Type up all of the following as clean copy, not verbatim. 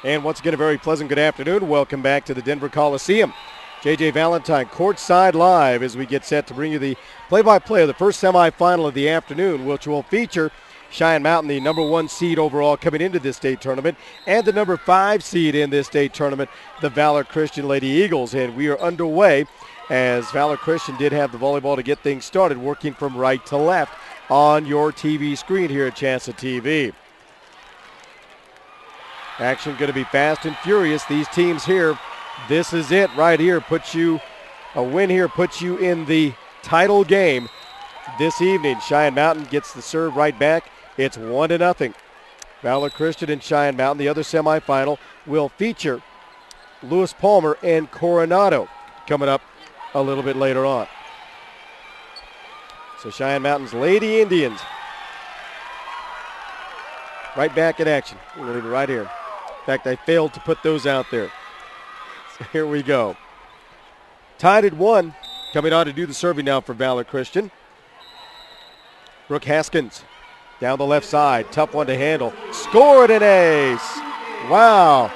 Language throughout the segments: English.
And once again, a very pleasant good afternoon. Welcome back to the Denver Coliseum. J.J. Valentine courtside live as we get set to bring you the play-by-play of the first semifinal of the afternoon, which will feature Cheyenne Mountain, the number 1 seed overall coming into this state tournament, and the number 5 seed in this state tournament, the Valor Christian Lady Eagles. And we are underway as Valor Christian did have the volleyball to get things started, working from right to left on your TV screen here at CHSAA TV. Action going to be fast and furious. These teams here, this is it right here. A win here puts you in the title game this evening. Cheyenne Mountain gets the serve right back. It's 1-0. Valor Christian and Cheyenne Mountain. The other semifinal will feature Lewis Palmer and Coronado coming up a little bit later on. So Cheyenne Mountain's Lady Indians right back in action. We'll leave it right here. In fact, I failed to put those out there. So here we go. Tied at 1. Coming on to do the serving now for Valor Christian. Brooke Haskins down the left side. Tough one to handle. Scored an ace. Wow.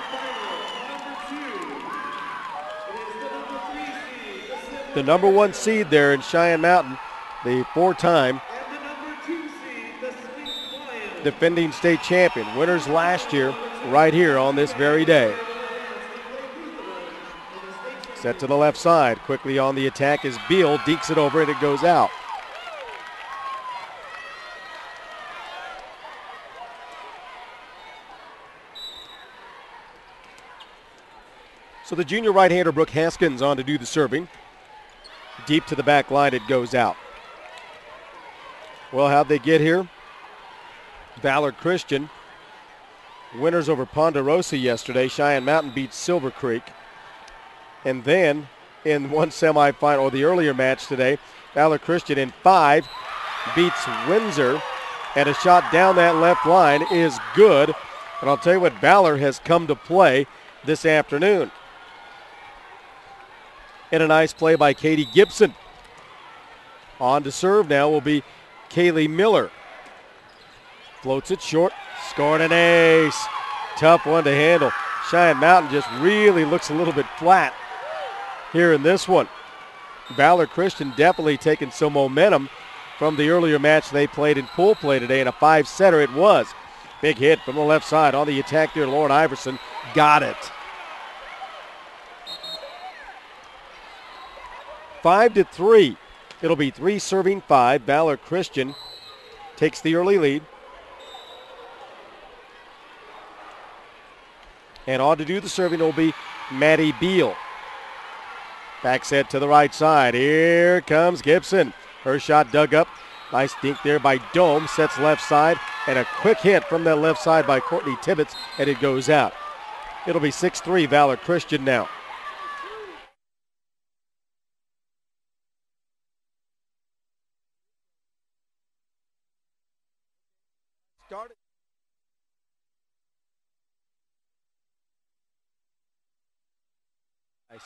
The number 1 seed there in Cheyenne Mountain, the 4-time defending state champion. Winners last year right here on this very day. Set to the left side. Quickly on the attack is Beal. Dekes it over and it goes out. So the junior right-hander Brooke Haskins on to do the serving. Deep to the back line, it goes out. Well, how'd they get here? Valor Christian, winners over Ponderosa yesterday. Cheyenne Mountain beat Silver Creek. And then in one semifinal, or the earlier match today, Valor Christian in 5 beats Windsor. And a shot down that left line is good. And I'll tell you what, Valor has come to play this afternoon. And a nice play by Katie Gibson. On to serve now will be Kaylee Miller. Floats it short, scored an ace. Tough one to handle. Cheyenne Mountain just really looks a little bit flat here in this one. Valor Christian definitely taking some momentum from the earlier match they played in pool play today, and a 5-setter it was. Big hit from the left side on the attack there. Lauren Iverson got it. 5-3. It'll be 3 serving 5. Valor Christian takes the early lead. And on to do the serving will be Maddie Beal. Back set to the right side. Here comes Gibson. Her shot dug up. Nice dink there by Dome. Sets left side. And a quick hit from that left side by Courtney Tibbetts. And it goes out. It'll be 6-3 Valor Christian now. Started. Nice.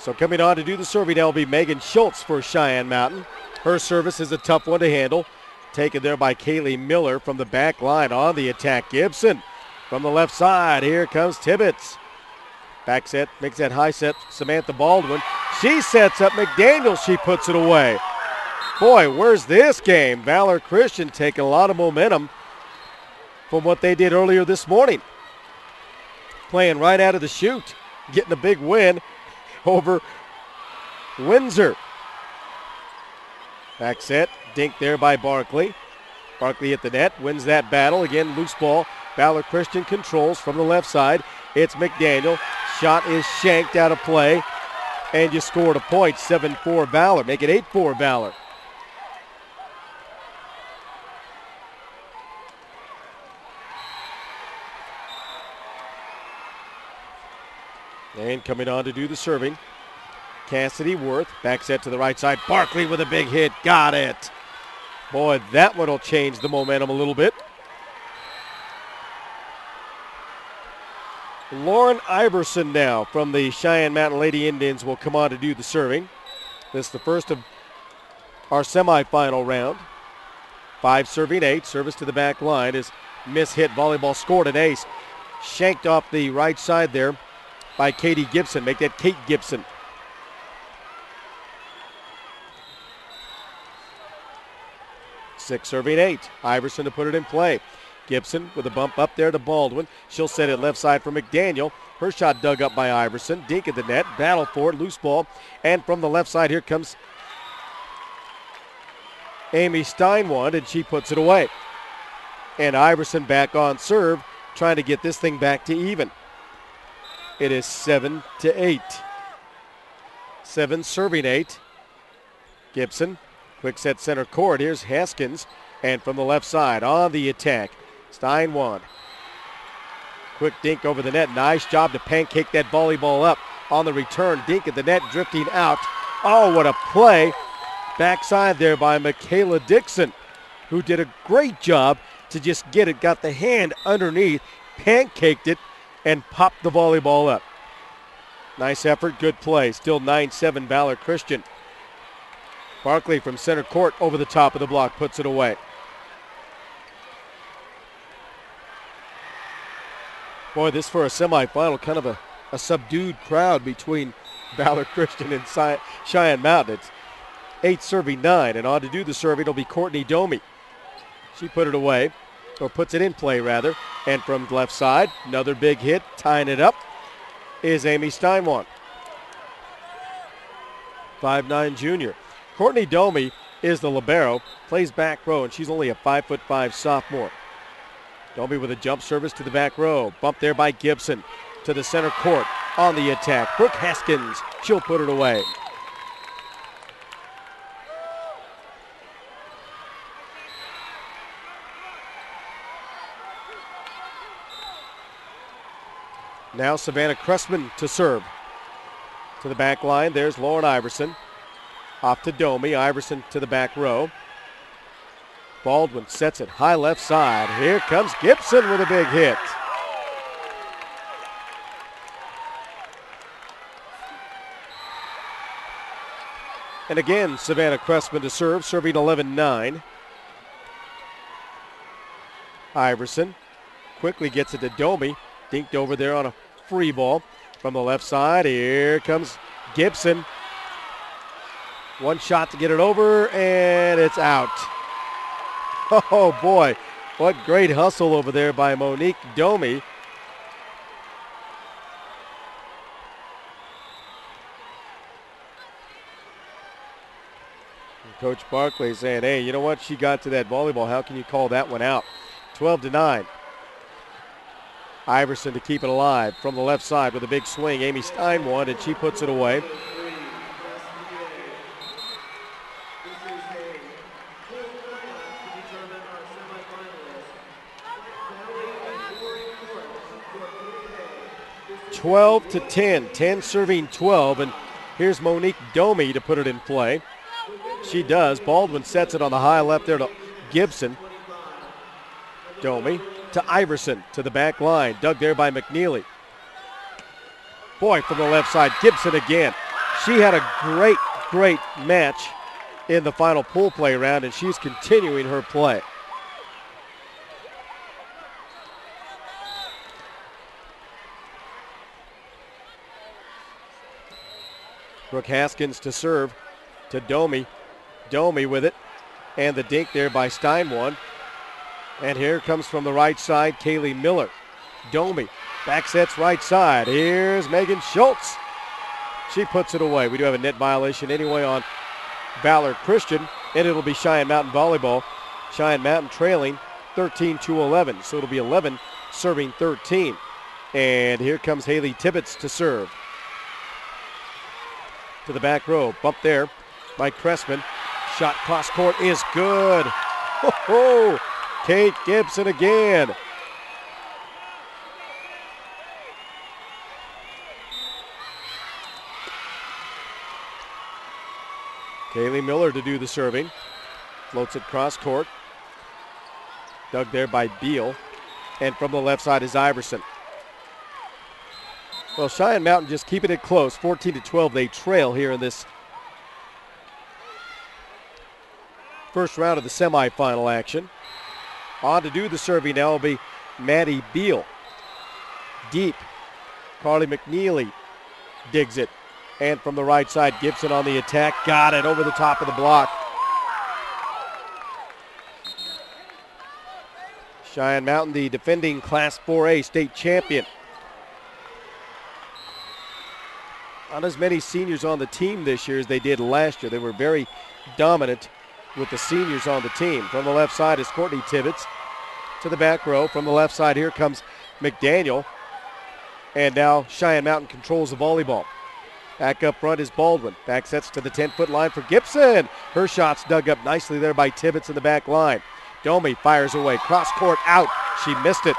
So coming on to do the serving now will be Megan Schultz for Cheyenne Mountain. Her service is a tough one to handle. Taken there by Kaylee Miller from the back line on the attack. Gibson from the left side. Here comes Tibbetts. Back set, makes that high set. Samantha Baldwin. She sets up McDaniel. She puts it away. Boy, where's this game? Valor Christian taking a lot of momentum from what they did earlier this morning. Playing right out of the chute. Getting a big win over Windsor. Back set, dink there by Barkley. Barkley at the net, wins that battle. Again, loose ball. Valor Christian controls from the left side. It's McDaniel. Shot is shanked out of play. And you scored a point, 7-4 Valor. Make it 8-4 Valor. And coming on to do the serving, Cassidy Worth. Back set to the right side. Barkley with a big hit. Got it. Boy, that one will change the momentum a little bit. Lauren Iverson now from the Cheyenne Mountain Lady Indians will come on to do the serving. This is the first of our semifinal round. 5 serving 8. Service to the back line is Miss-hit volleyball scored an ace. Shanked off the right side there by Katie Gibson. Make that Kate Gibson. Six serving 8. Iverson to put it in play. Gibson with a bump up there to Baldwin. She'll set it left side for McDaniel. Her shot dug up by Iverson. Dink at the net. Battle for it. Loose ball. And from the left side here comes Amy Steinwand, and she puts it away. And Iverson back on serve, trying to get this thing back to even. It is 7-8. 7 serving 8. Gibson, quick set center court. Here's Haskins, and from the left side on the attack, Steinwand. Quick dink over the net. Nice job to pancake that volleyball up on the return. Dink at the net, drifting out. Oh, what a play. Backside there by Michaela Dixon, who did a great job to just get it. Got the hand underneath, pancaked it, and popped the volleyball up. Nice effort, good play. Still 9-7 Valor Christian. Barkley from center court over the top of the block puts it away. Boy, this for a semifinal, kind of a subdued crowd between Valor Christian and Cheyenne Mountain. It's 8 serving 9, and on to do the serving it'll be Courtney Domi. She put it away, or puts it in play rather, and from left side, another big hit, tying it up, is Amy Steinwand. 5'9" junior. Courtney Domi is the libero, plays back row, and she's only a 5'5" sophomore. Domi with a jump service to the back row. Bump there by Gibson to the center court on the attack. Brooke Haskins, she'll put it away. Now Savannah Cressman to serve. To the back line, there's Lauren Iverson. Off to Domi, Iverson to the back row. Baldwin sets it high left side. Here comes Gibson with a big hit. And again, Savannah Cressman to serve, serving 11-9. Iverson quickly gets it to Domi. Dinked over there on a free ball from the left side. Here comes Gibson. One shot to get it over, and it's out. Oh boy, what great hustle over there by Monique Domi. Coach Barkley saying, hey, you know what? She got to that volleyball. How can you call that one out? 12-9. Iverson to keep it alive from the left side with a big swing. Amy Steinwand, and she puts it away. Twelve to 10. 10 serving 12, and here's Monique Domi to put it in play. She does. Baldwin sets it on the high left there to Gibson. Domi to Iverson to the back line. Dug there by McNeely. Boy, from the left side, Gibson again. She had a great match in the final pool play round, and she's continuing her play. Brooke Haskins to serve to Domi. Domi with it, and the dink there by Steinwand. And here comes from the right side, Kaylee Miller. Domi, back sets right side. Here's Megan Schultz. She puts it away. We do have a net violation anyway on Valor Christian, and it'll be Cheyenne Mountain Volleyball. Cheyenne Mountain trailing 13-11, so it'll be 11 serving 13. And here comes Haley Tibbetts to serve. To the back row, bump there by Cressman. Shot cross court is good. Ho-ho! Kate Gibson again. Kaylee Miller to do the serving. Floats it cross court. Dug there by Beal. And from the left side is Iverson. Well, Cheyenne Mountain just keeping it close. 14-12 they trail here in this first round of the semifinal action. On to do the serving now will be Maddie Beal. Deep. Carly McNeely digs it. And from the right side, Gibson on the attack. Got it over the top of the block. Cheyenne Mountain, the defending Class 4A state champion. Not as many seniors on the team this year as they did last year. They were very dominant with the seniors on the team. From the left side is Courtney Tibbetts to the back row. From the left side here comes McDaniel. And now Cheyenne Mountain controls the volleyball. Back up front is Baldwin. Back sets to the 10-foot line for Gibson. Her shot's dug up nicely there by Tibbetts in the back line. Domi fires away. Cross court out. She missed it.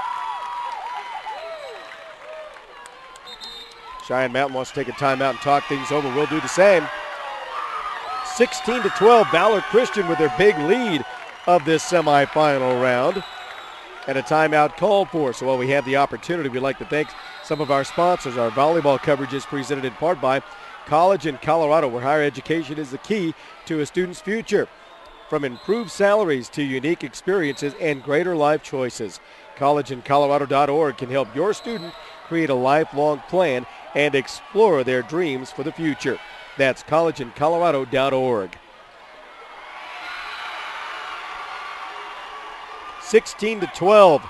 Cheyenne Mountain wants to take a timeout and talk things over. We'll do the same. 16-12, Valor Christian with their big lead of this semifinal round. And a timeout called for. So while we have the opportunity, we'd like to thank some of our sponsors. Our volleyball coverage is presented in part by College in Colorado, where higher education is the key to a student's future. From improved salaries to unique experiences and greater life choices, collegeincolorado.org can help your student create a lifelong plan and explore their dreams for the future. That's collegeincolorado.org. 16-12.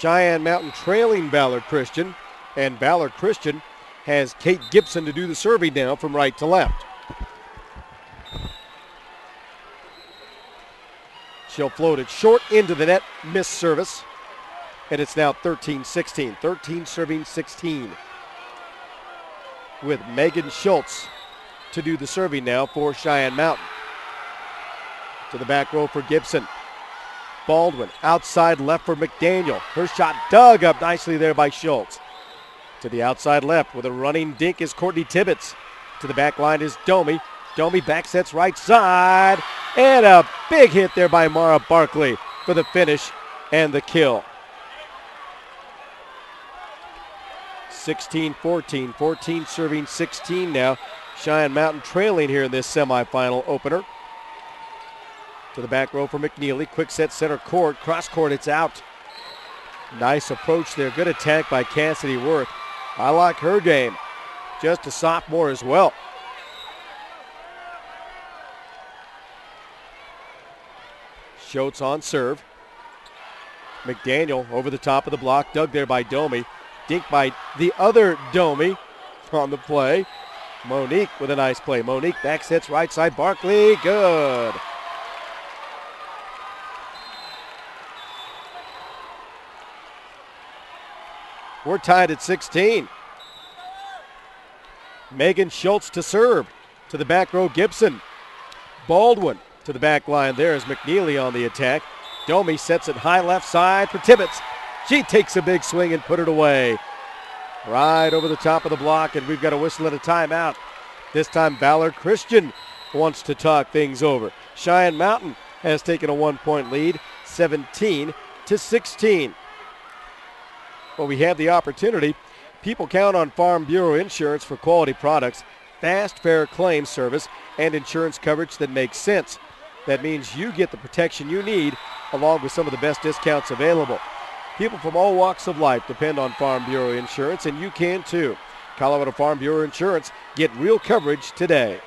Cheyenne Mountain trailing Valor Christian, and Valor Christian has Kate Gibson to do the serving now from right to left. She'll float it short into the net, missed service, and it's now 13-16. 13 serving 16. With Megan Schultz to do the serving now for Cheyenne Mountain. To the back row for Gibson. Baldwin outside left for McDaniel. Her shot dug up nicely there by Schultz. To the outside left with a running dink is Courtney Tibbetts. To the back line is Domi. Domi back sets right side. And a big hit there by Mara Barkley for the finish and the kill. 16-14. 14 serving 16 now. Cheyenne Mountain trailing here in this semifinal opener. To the back row for McNeely. Quick set center court. Cross court, it's out. Nice approach there. Good attack by Cassidy Worth. I like her game. Just a sophomore as well. Schultz on serve. McDaniel over the top of the block. Dug there by Domi. Dink by the other Domi on the play. Monique with a nice play. Monique back sets right side. Barkley, good. We're tied at 16. Megan Schultz to serve. To the back row, Gibson. Baldwin to the back line. There is McNeely on the attack. Domi sets it high left side for Tibbetts. She takes a big swing and put it away. Right over the top of the block, and we've got a whistle and a timeout. This time Valor Christian wants to talk things over. Cheyenne Mountain has taken a 1-point lead, 17-16. Well, we have the opportunity. People count on Farm Bureau Insurance for quality products, fast, fair claim service, and insurance coverage that makes sense. That means you get the protection you need, along with some of the best discounts available. People from all walks of life depend on Farm Bureau Insurance, and you can too. Colorado Farm Bureau Insurance. Get real coverage today.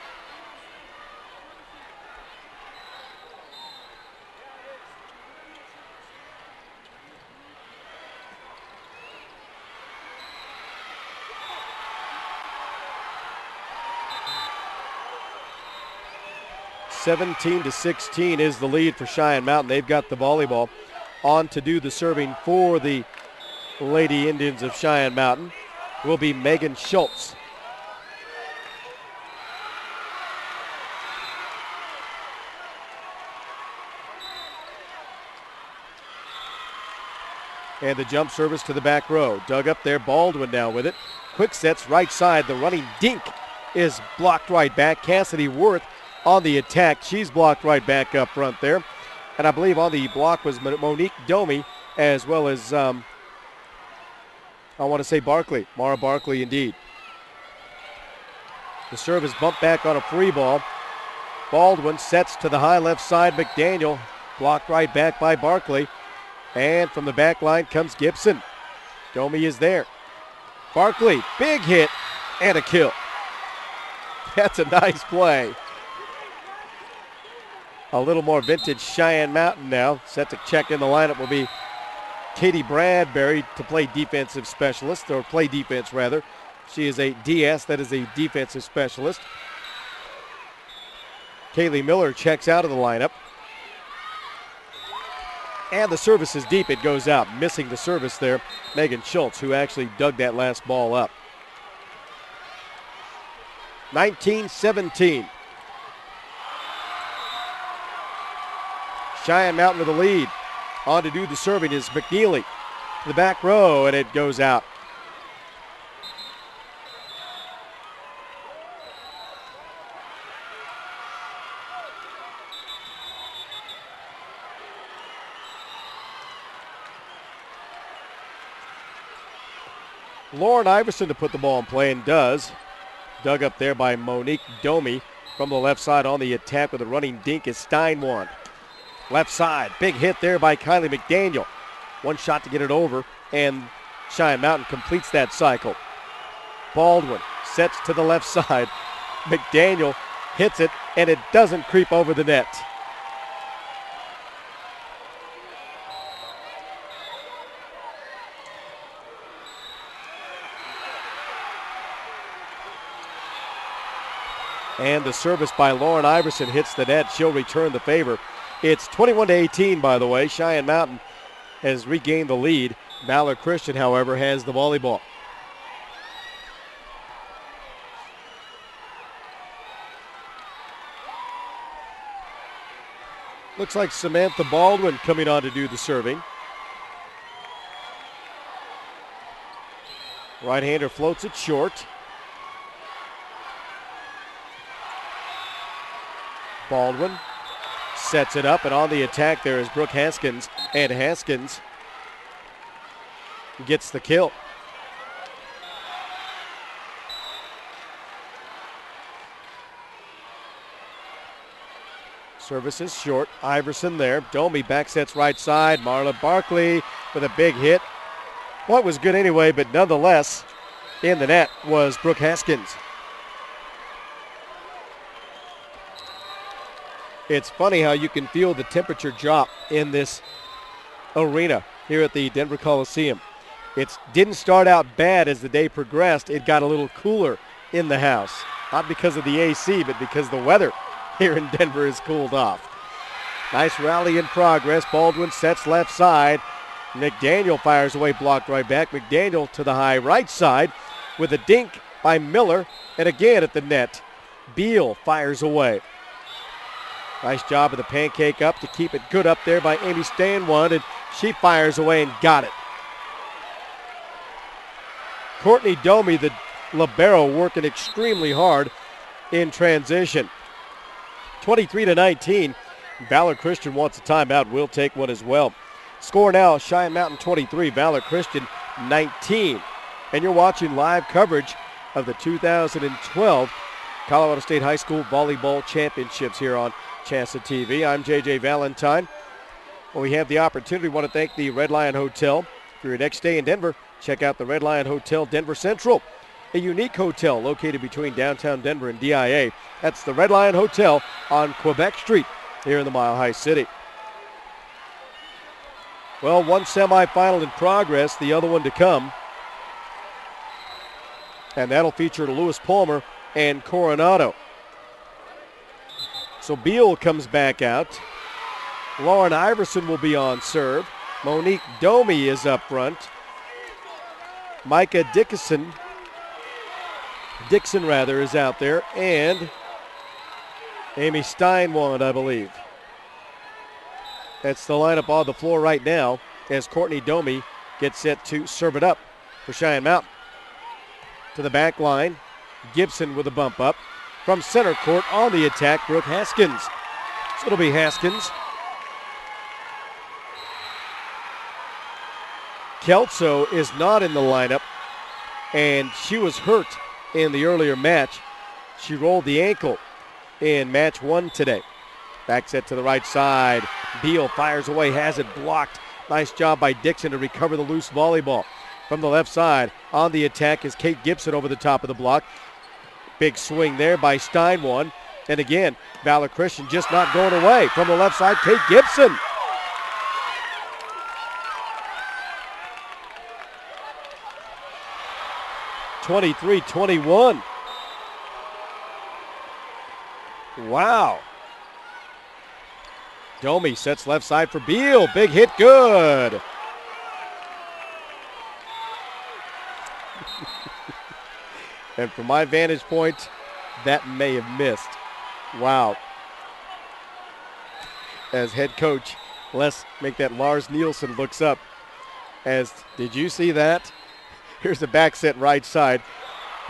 (17-16) is the lead for Cheyenne Mountain. They've got the volleyball. On to do the serving for the Lady Indians of Cheyenne Mountain will be Megan Schultz. And the jump service to the back row. Dug up there, Baldwin now with it. Quick sets right side. The running dink is blocked right back. Cassidy Worth on the attack. She's blocked right back up front there. And I believe on the block was Monique Domi, as well as I want to say Barkley. Mara Barkley indeed. The serve is bumped back on a free ball. Baldwin sets to the high left side. McDaniel blocked right back by Barkley. And from the back line comes Gibson. Domi is there. Barkley, big hit and a kill. That's a nice play. A little more vintage Cheyenne Mountain now. Set to check in the lineup will be Katie Bradbury to play defensive specialist, or play defense rather. She is a DS, that is a defensive specialist. Kaylee Miller checks out of the lineup. And the service is deep, it goes out. Missing the service there, Megan Schultz, who actually dug that last ball up. 19-17. Cheyenne Mountain with the lead. On to do the serving is McNeely to the back row, and it goes out. Lauren Iverson to put the ball in play, and does. Dug up there by Monique Domi from the left side on the attack with a running dink is Steinwand. Left side, big hit there by Kylie McDaniel. One shot to get it over, and Cheyenne Mountain completes that cycle. Baldwin sets to the left side. McDaniel hits it, and it doesn't creep over the net. And the service by Lauren Iverson hits the net. She'll return the favor. It's 21-18, by the way. Cheyenne Mountain has regained the lead. Valor Christian, however, has the volleyball. Looks like Samantha Baldwin coming on to do the serving. Right-hander floats it short. Baldwin sets it up, and on the attack there is Brooke Haskins, and Haskins gets the kill. Service is short. Iverson there. Domi back sets right side. Marla Barkley with a big hit. Well, it was good anyway, but nonetheless, in the net was Brooke Haskins. It's funny how you can feel the temperature drop in this arena here at the Denver Coliseum. It didn't start out bad as the day progressed. It got a little cooler in the house. Not because of the AC, but because the weather here in Denver has cooled off. Nice rally in progress. Baldwin sets left side. McDaniel fires away, blocked right back. McDaniel to the high right side with a dink by Miller. And again at the net, Beal fires away. Nice job of the pancake up to keep it good up there by Amy Stanwand, and she fires away and got it. Courtney Domi, the libero, working extremely hard in transition. 23-19. Valor Christian wants a timeout. We'll take one as well. Score now, Cheyenne Mountain 23, Valor Christian 19. And you're watching live coverage of the 2012 Colorado State High School Volleyball Championships here on CHSAA TV. I'm JJ Valentine. Well, we have the opportunity. We want to thank the Red Lion Hotel. For your next stay in Denver, check out the Red Lion Hotel Denver Central, a unique hotel located between downtown Denver and DIA. That's the Red Lion Hotel on Quebec Street here in the Mile High City. Well, one semifinal in progress, the other one to come. And that'll feature Lewis Palmer and Coronado. So Beal comes back out. Lauren Iverson will be on serve. Monique Domi is up front. Micah Dixon is out there. And Amy Steinwand, I believe. That's the lineup on the floor right now as Courtney Domi gets set to serve it up for Cheyenne Mountain. To the back line, Gibson with a bump up. From center court on the attack, Brooke Haskins. So it'll be Haskins. Kelso is not in the lineup, and she was hurt in the earlier match. She rolled the ankle in match 1 today. Back set to the right side. Beal fires away, has it blocked. Nice job by Dixon to recover the loose volleyball. From the left side, on the attack is Kate Gibson over the top of the block. Big swing there by Steinwan. And again, Valor Christian just not going away. From the left side, Kate Gibson. (23-21). Wow. Domi sets left side for Beal. Big hit, good. And from my vantage point, that may have missed. Wow. As head coach, let's make that Lars Nielsen looks up. Did you see that? Here's the back set right side.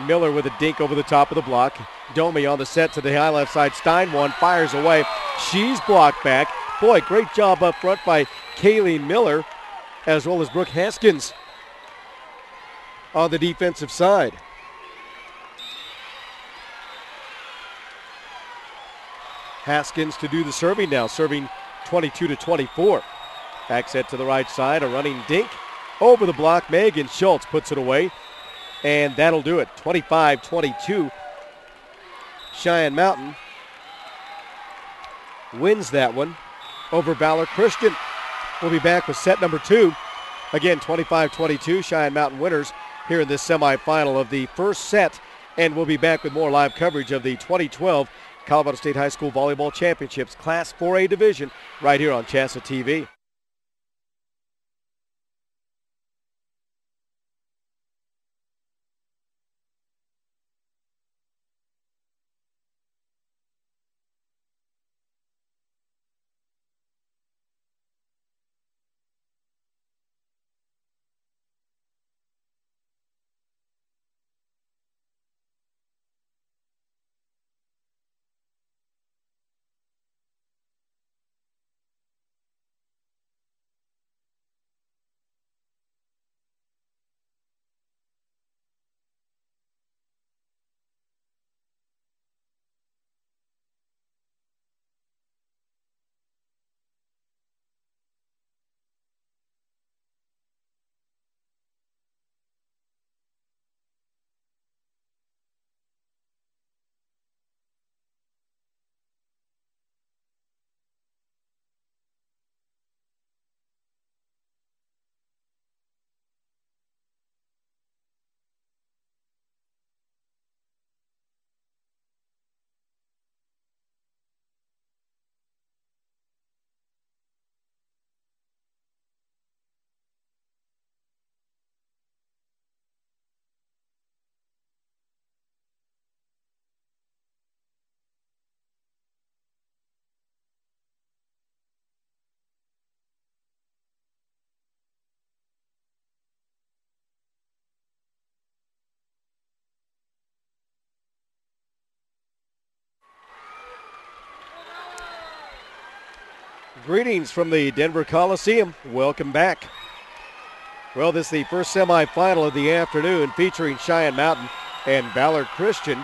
Miller with a dink over the top of the block. Domi on the set to the high left side. Steinwan fires away. She's blocked back. Boy, great job up front by Kaylee Miller, as well as Brooke Haskins on the defensive side. Haskins to do the serving now, serving 22-24. Back set to the right side, a running dink over the block. Megan Schultz puts it away, and that'll do it. 25-22. Cheyenne Mountain wins that one over Valor Christian. We'll be back with set number 2. Again, 25-22, Cheyenne Mountain winners here in this semifinal of the first set, and we'll be back with more live coverage of the 2012 Colorado State High School Volleyball Championships Class 4A Division right here on CHSAA TV. Greetings from the Denver Coliseum. Welcome back. Well, this is the first semifinal of the afternoon featuring Cheyenne Mountain and Valor Christian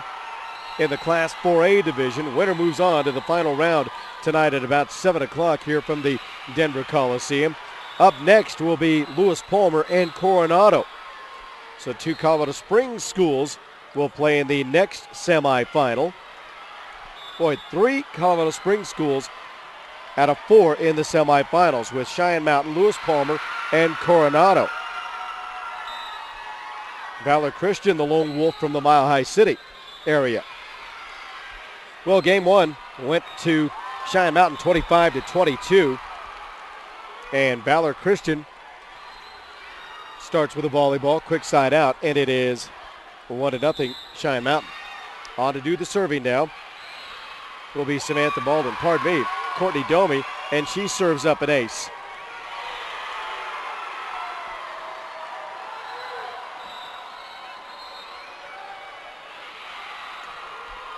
in the Class 4A division. Winner moves on to the final round tonight at about 7 o'clock here from the Denver Coliseum. Up next will be Lewis Palmer and Coronado. So 2 Colorado Springs schools will play in the next semifinal. Boy, 3 Colorado Springs schools out of 4 in the semifinals with Cheyenne Mountain, Lewis Palmer, and Coronado. Valor Christian, the lone wolf from the Mile High City area. Well, game 1 went to Cheyenne Mountain 25-22. And Valor Christian starts with a volleyball, quick side out, and it is 1-0 Cheyenne Mountain. On to do the serving now will be Samantha Baldwin, Courtney Domi, and she serves up an ace.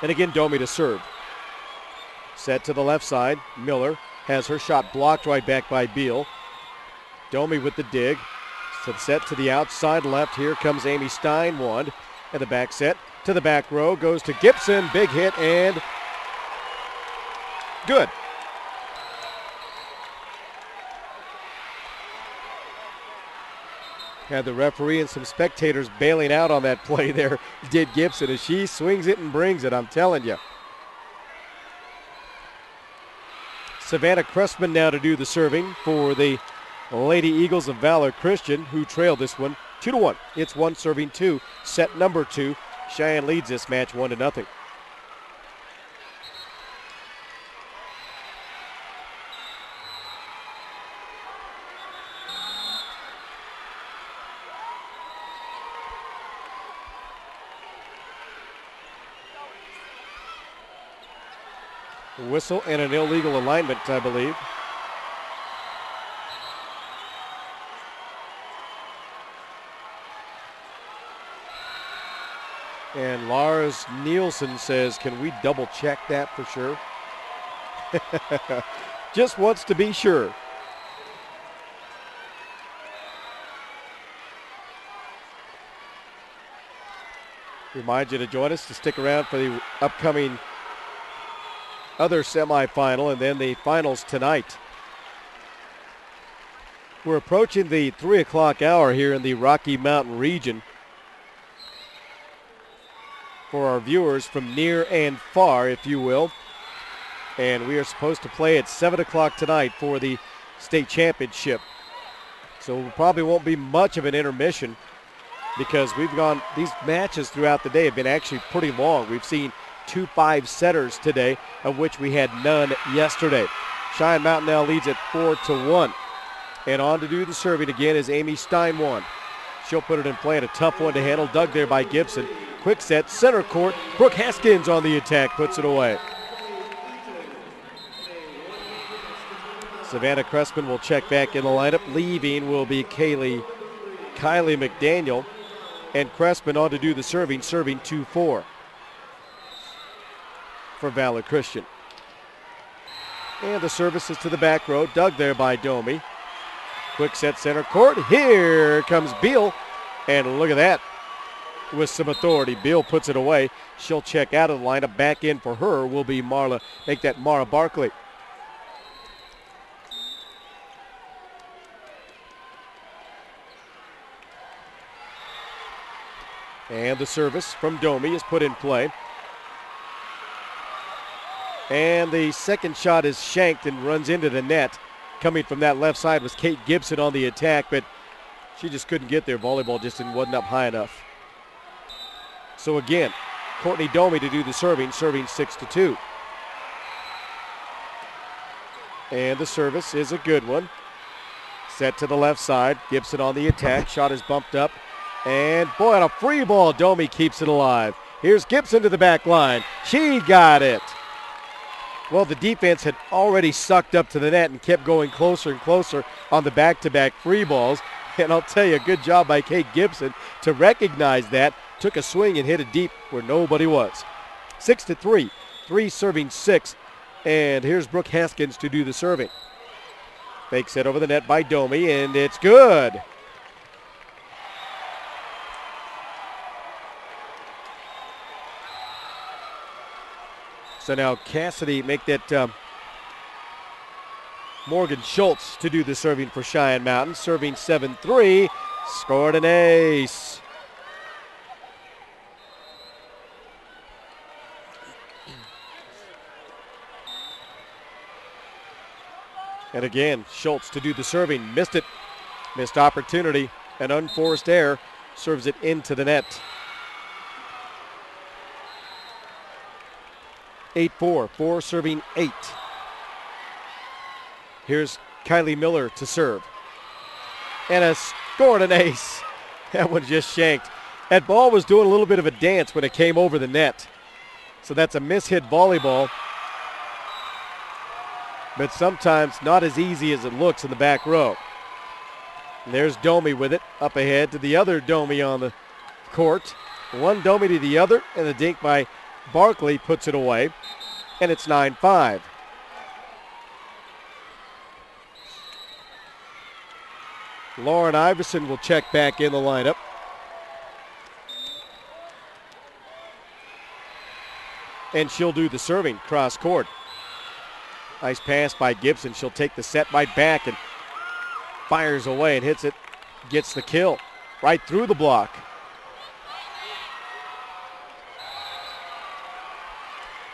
And again, Domi to serve. Set to the left side. Miller has her shot blocked right back by Beal. Domi with the dig. So the set to the outside left. Here comes Amy Stein, one. And the back set to the back row goes to Gibson. Big hit and good. Had the referee and some spectators bailing out on that play there, did Gibson, as she swings it and brings it, I'm telling you. Savannah Cressman now to do the serving for the Lady Eagles of Valor Christian, who trail this one 2-1. It's 1 serving 2, set number 2. Cheyenne leads this match 1-0. Whistle and an illegal alignment, I believe. And Lars Nielsen says, can we double check that for sure? Just wants to be sure. Remind you to join us, to stick around for the upcoming other semifinal and then the finals tonight. We're approaching the 3 o'clock hour here in the Rocky Mountain region. For our viewers from near and far, if you will. And we are supposed to play at 7 o'clock tonight for the state championship. So it probably won't be much of an intermission, because these matches throughout the day have been actually pretty long. We've seen 2 5-setters today, of which we had none yesterday. Cheyenne Mountain now leads at 4-1. And on to do the serving again is Amy Stein, one. She'll put it in play, and a tough one to handle, dug there by Gibson. Quick set, center court. Brooke Haskins on the attack, puts it away. Savannah Cressman will check back in the lineup. Leaving will be Kylie McDaniel. And Cressman on to do the serving 2-4 for Valor Christian. And the service is to the back row, dug there by Domi. Quick set, center court. Here comes Beal. And look at that. With some authority, Beal puts it away. She'll check out of the lineup. Back in for her will be Mara Barkley. And the service from Domi is put in play. And the second shot is shanked and runs into the net. Coming from that left side was Kate Gibson on the attack, but she just couldn't get there. Volleyball just wasn't up high enough. So again, Courtney Domi to do the serving 6-2. And the service is a good one. Set to the left side. Gibson on the attack. Shot is bumped up. And boy, on a free ball, Domi keeps it alive. Here's Gibson to the back line. She got it. Well, the defense had already sucked up to the net and kept going closer and closer on the back-to-back free balls. And I'll tell you, a good job by Kate Gibson to recognize that. Took a swing and hit it deep where nobody was. 6-3, 3 serving 6. And here's Brooke Haskins to do the serving. Fake set over the net by Domi, and it's good. So now Cassidy make that Morgan Schultz to do the serving for Cheyenne Mountain. Serving 7-3, scored an ace. And again, Schultz to do the serving. Missed it. Missed opportunity. An unforced error. Serves it into the net. 8-4. 4 serving 8. Here's Kylie Miller to serve. And scored an ace. That one just shanked. That ball was doing a little bit of a dance when it came over the net. So that's a mishit volleyball. But sometimes not as easy as it looks in the back row. And there's Domi with it, up ahead to the other Domi on the court. One Domi to the other, and the dink by Barkley puts it away, and it's 9-5. Lauren Iverson will check back in the lineup. And she'll do the serving cross court. Nice pass by Gibson. She'll take the set right back and fires away and hits it. Gets the kill right through the block.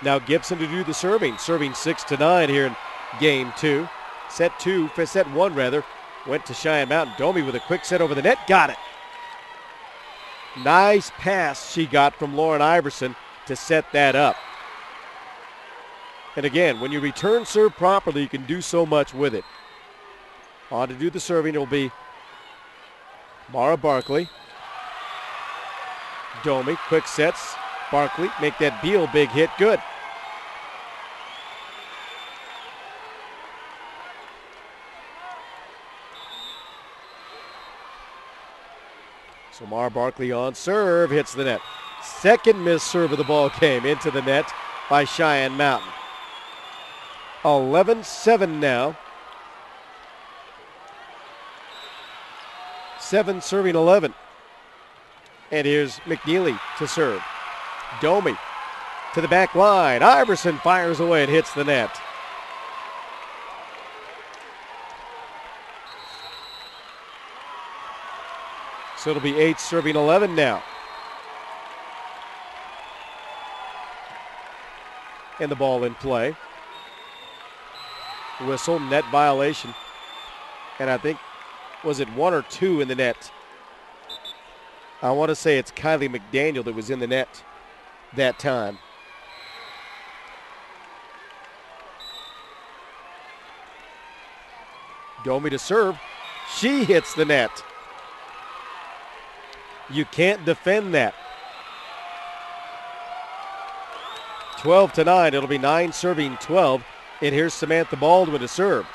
Now Gibson to do the serving. Serving 6-9 here in game 2. Set 1 rather, went to Cheyenne Mountain. Domi with a quick set over the net. Got it. Nice pass she got from Lauren Iverson to set that up. And again, when you return serve properly, you can do so much with it. On to do the serving, it'll be Mara Barkley. Domi, quick sets. Barkley, make that Beal big hit, good. So Mara Barkley on serve, hits the net. Second missed serve of the ball game into the net by Cheyenne Mountain. 11-7 now. 7 serving 11. And here's McNeely to serve. Domi to the back line. Iverson fires away and hits the net. So it'll be 8 serving 11 now. And the ball in play. Whistle, net violation. And I think, was it 1 or 2 in the net? I want to say it's Kylie McDaniel that was in the net that time. Domi to serve. She hits the net. You can't defend that. 12-9. It'll be 9 serving 12. And here's Samantha Baldwin to serve.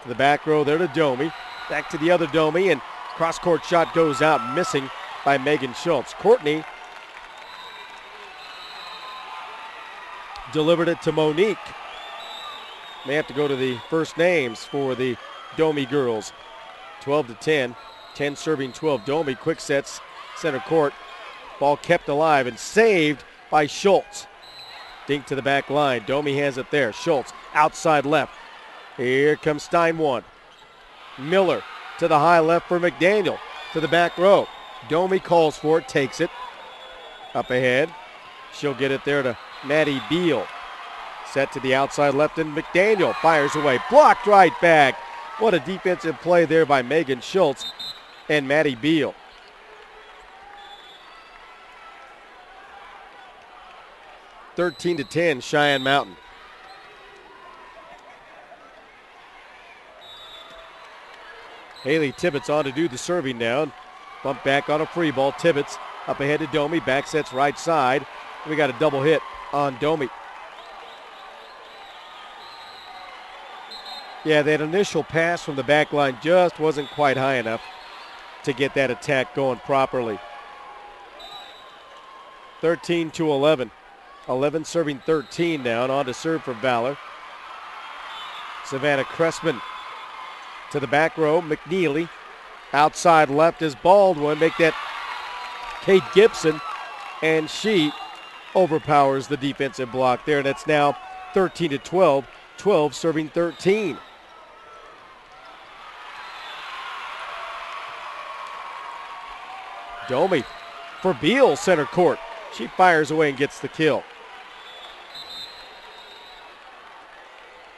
To the back row there to Domi. Back to the other Domi, and cross-court shot goes out, missing by Megan Schultz. Courtney delivered it to Monique. May have to go to the first names for the Domi girls. 12-10. 10 serving 12. Domi, quick sets, center court. Ball kept alive and saved by Schultz. Dink to the back line. Domi has it there. Schultz outside left. Here comes Steinwand. Miller to the high left for McDaniel. To the back row. Domi calls for it, takes it. Up ahead. She'll get it there to Maddie Beal. Set to the outside left, and McDaniel fires away. Blocked right back. What a defensive play there by Megan Schultz and Maddie Beal. (13-10) Cheyenne Mountain. Haley Tibbetts on to do the serving now. Bump back on a free ball. Tibbetts up ahead to Domi. Back sets right side. We got a double hit on Domi. Yeah, that initial pass from the back line just wasn't quite high enough to get that attack going properly. 13-11. 11 serving 13 now, and on to serve for Valor. Savannah Cressman to the back row. McNeely outside left is Baldwin. Make that Kate Gibson, and she overpowers the defensive block there, and it's now 13-12. 12 serving 13. Domi for Beal, center court. She fires away and gets the kill.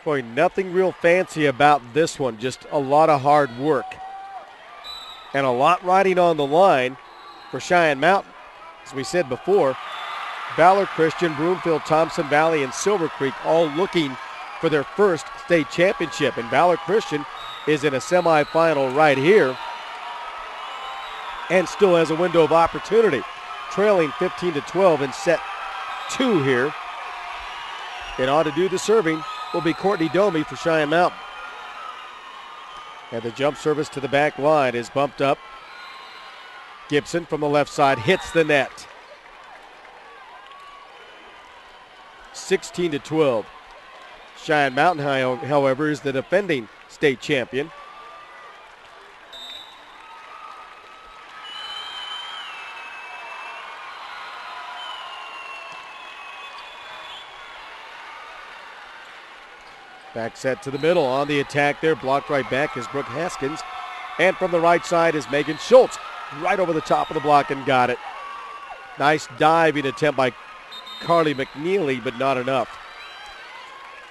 Boy, nothing real fancy about this one. Just a lot of hard work. And a lot riding on the line for Cheyenne Mountain. As we said before, Valor Christian, Broomfield, Thompson Valley, and Silver Creek all looking for their first state championship. And Valor Christian is in a semifinal right here and still has a window of opportunity. Trailing 15-12 in set 2 here. And on to do the serving will be Courtney Domi for Cheyenne Mountain. And the jump service to the back line is bumped up. Gibson from the left side hits the net. 16-12. Cheyenne Mountain, however, is the defending state champion. Back set to the middle. On the attack there, blocked right back is Brooke Haskins. And from the right side is Megan Schultz. Right over the top of the block and got it. Nice diving attempt by Carly McNeely, but not enough.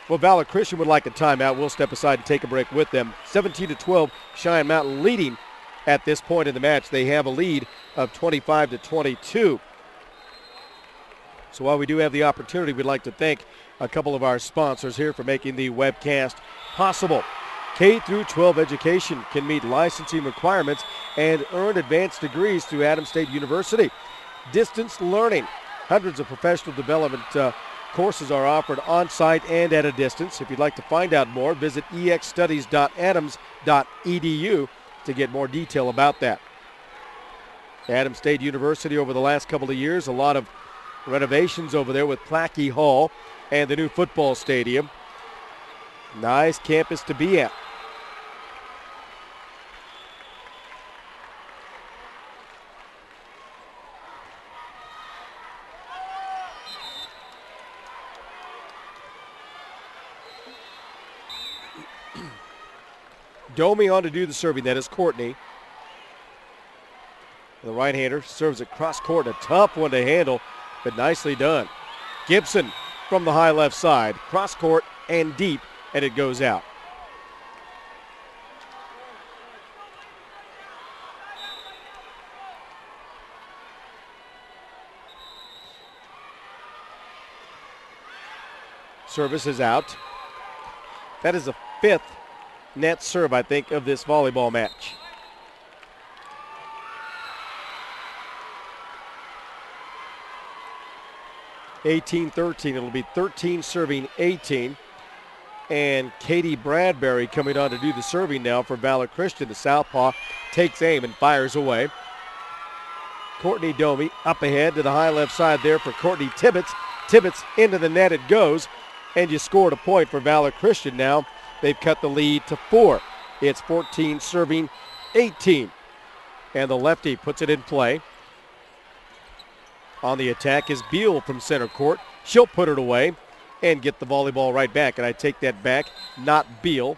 Well, Valor Christian would like a timeout. We'll step aside and take a break with them. 17-12, Cheyenne Mountain leading at this point in the match. They have a lead of 25-22. So while we do have the opportunity, we'd like to thank a couple of our sponsors here for making the webcast possible. K-12 education can meet licensing requirements and earn advanced degrees through Adams State University. Distance learning. Hundreds of professional development courses are offered on-site and at a distance. If you'd like to find out more, visit exstudies.adams.edu to get more detail about that. Adams State University over the last couple of years, a lot of renovations over there with Plackey Hall and the new football stadium. Nice campus to be at. Domi on to do the serving. That is Courtney. The right-hander serves it cross court. A tough one to handle, but nicely done. Gibson from the high left side. Cross court and deep, and it goes out. Service is out. That is the fifth net serve, I think, of this volleyball match. (18-13). It'll be 13 serving 18. And Katie Bradbury coming on to do the serving now for Valor Christian. The southpaw takes aim and fires away. Courtney Domi up ahead to the high left side there for Courtney Tibbetts. Tibbetts into the net it goes. And you scored a point for Valor Christian now. They've cut the lead to 4. It's 14 serving 18. And the lefty puts it in play. On the attack is Beal from center court. She'll put it away and get the volleyball right back. And I take that back, not Beal.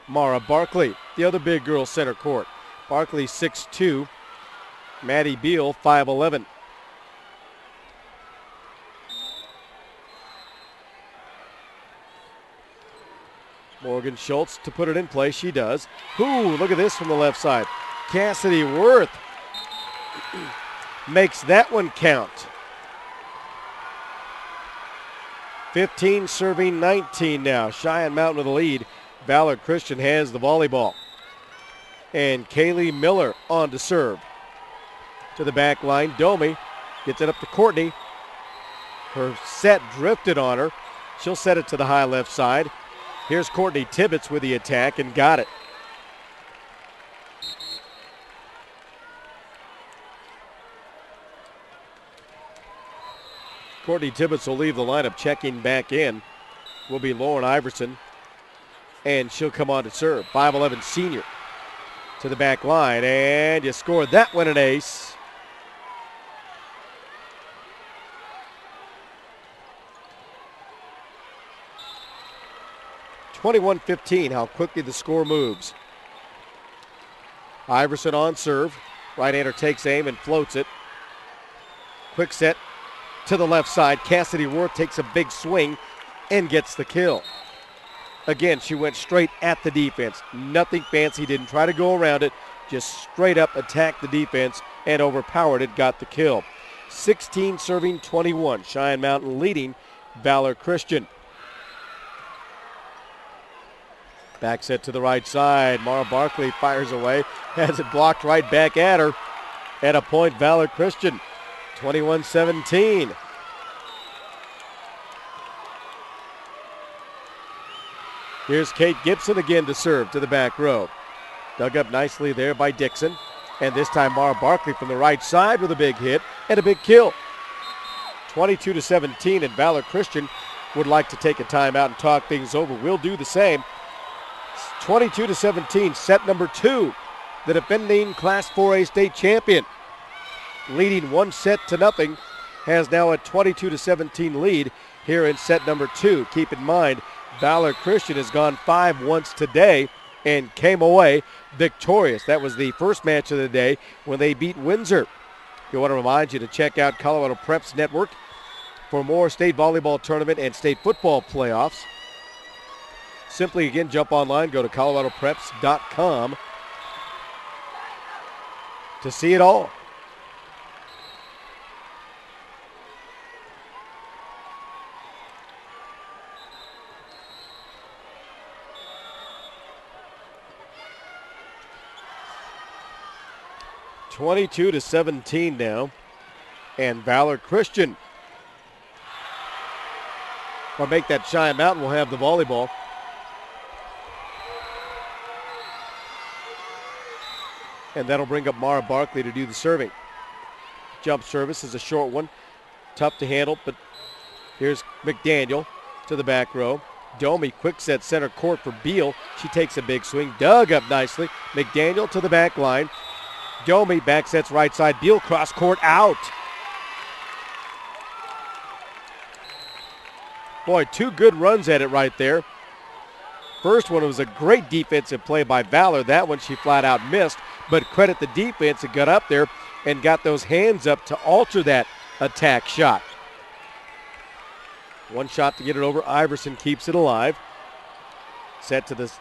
Mara Barkley, the other big girl center court. Barkley 6'2". Maddie Beal 5'11". Morgan Schultz to put it in play. She does. Ooh, look at this from the left side. Cassidy Worth makes that one count. 15 serving 19 now. Cheyenne Mountain with the lead. Valor Christian has the volleyball. And Kaylee Miller on to serve. To the back line. Domi gets it up to Courtney. Her set drifted on her. She'll set it to the high left side. Here's Courtney Tibbetts with the attack and got it. Courtney Tibbetts will leave the lineup. Checking back in will be Lauren Iverson. And she'll come on to serve. 5'11" senior to the back line. And you scored that one an ace. (21-15), how quickly the score moves. Iverson on serve. Right-hander takes aim and floats it. Quick set to the left side. Cassidy Worth takes a big swing and gets the kill. Again, she went straight at the defense. Nothing fancy, didn't try to go around it. Just straight up attacked the defense and overpowered it, got the kill. 16 serving 21. Cheyenne Mountain leading Valor Christian. Back set to the right side. Mara Barkley fires away. Has it blocked right back at her. At a point, Valor Christian. 21-17. Here's Kate Gibson again to serve to the back row. Dug up nicely there by Dixon. And this time Mara Barkley from the right side with a big hit and a big kill. 22-17, and Valor Christian would like to take a timeout and talk things over. We'll do the same. 22-17, set number 2. The defending Class 4A state champion, leading 1-0, has now a 22-17 lead here in set number 2. Keep in mind, Valor Christian has gone 5 once today and came away victorious. That was the first match of the day when they beat Windsor. We want to remind you to check out Colorado Preps Network for more state volleyball tournament and state football playoffs. Simply, again, jump online, go to coloradopreps.com to see it all. (22-17) now, and Valor Christian will make that. Cheyenne Mountain will have the volleyball. And that'll bring up Mara Barkley to do the serving. Jump service is a short one. Tough to handle, but here's McDaniel to the back row. Domi quick set center court for Beal. She takes a big swing. Dug up nicely. McDaniel to the back line. Domi back sets right side. Beal cross court out. Boy, 2 good runs at it right there. First one was a great defensive play by Valor. That one she flat out missed, but credit the defense that got up there and got those hands up to alter that attack shot. One shot to get it over. Iverson keeps it alive. Set to the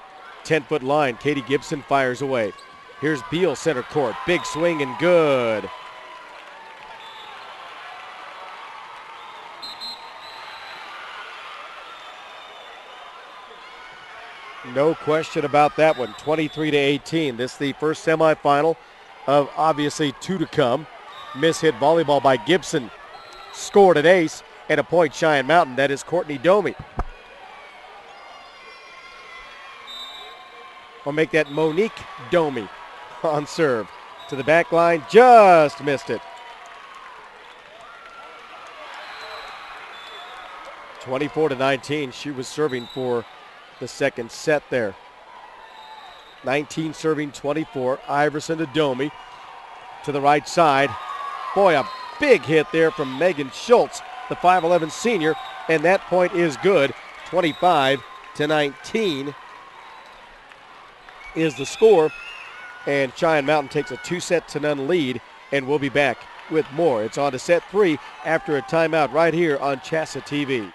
10-foot line. Katie Gibson fires away. Here's Beal center court. Big swing and good. No question about that one. 23-18. This is the first semifinal of obviously 2 to come. Miss-hit volleyball by Gibson. Scored an ace and a point Cheyenne Mountain. That is Courtney Domi. We'll make that Monique Domi on serve. To the back line, just missed it. 24-19. She was serving for the second set there. 19 serving 24. Iverson to Domi to the right side. Boy, a big hit there from Megan Schultz, the 5'11 senior, and that point is good. 25-19 is the score, and Cheyenne Mountain takes a 2-0 lead, and we'll be back with more. It's on to set 3 after a timeout right here on CHSAA TV.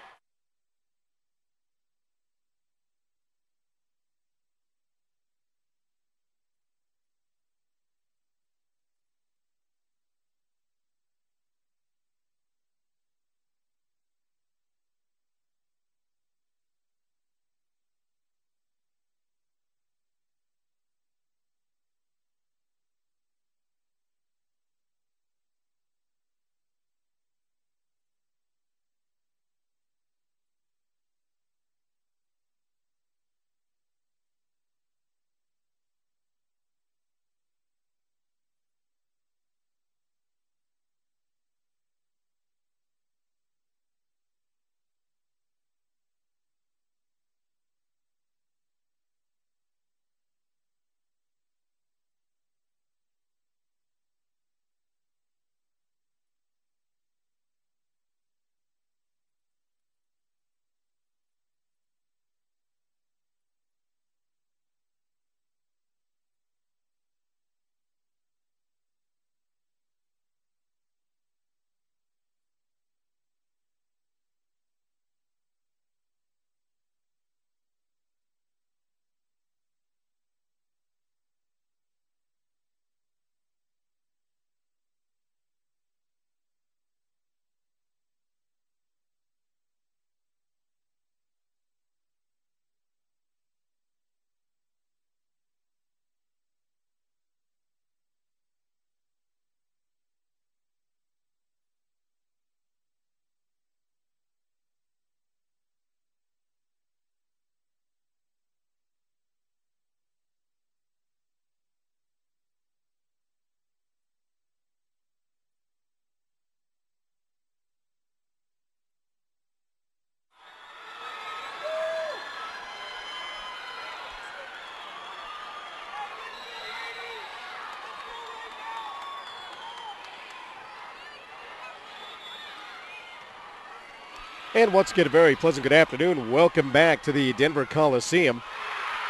And once again, a very pleasant good afternoon. Welcome back to the Denver Coliseum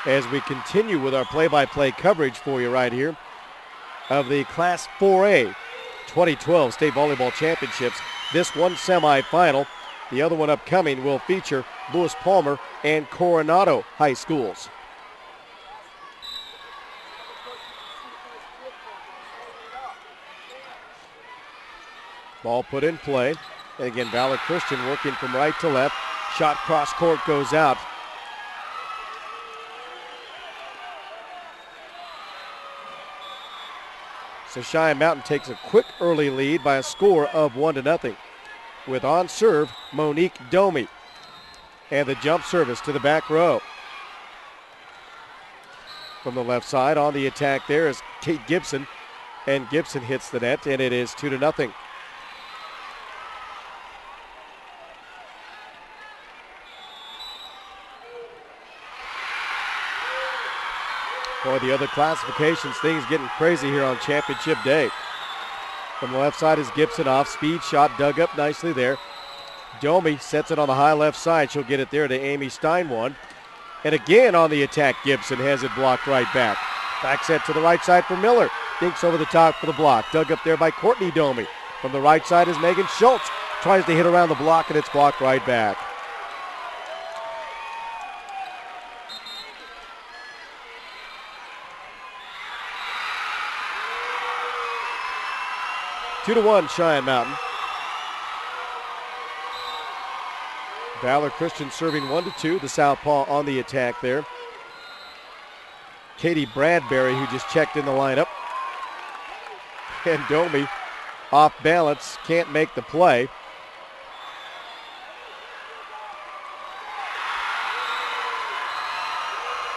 as we continue with our play-by-play coverage for you right here of the Class 4A 2012 State Volleyball Championships. This one semifinal, the other one upcoming, will feature Lewis Palmer and Coronado High Schools. Ball put in play. And again, Valor Christian working from right to left. Shot cross court goes out. So Cheyenne Mountain takes a quick early lead by a score of 1-0. With on serve, Monique Domi. And the jump service to the back row. From the left side on the attack there is Kate Gibson. And Gibson hits the net, and it is 2-0. Boy, the other classifications, things getting crazy here on championship day. From the left side is Gibson, off speed shot, dug up nicely there. Domi sets it on the high left side. She'll get it there to Amy Steinwand. And again on the attack, Gibson has it blocked right back. Back set to the right side for Miller. Dinks over the top for the block. Dug up there by Courtney Domi. From the right side is Megan Schultz. Tries to hit around the block, and it's blocked right back. Two to 1, Cheyenne Mountain. Valor Christian serving 1-2. The southpaw on the attack there. Katie Bradbury, who just checked in the lineup. And Domi off balance, can't make the play.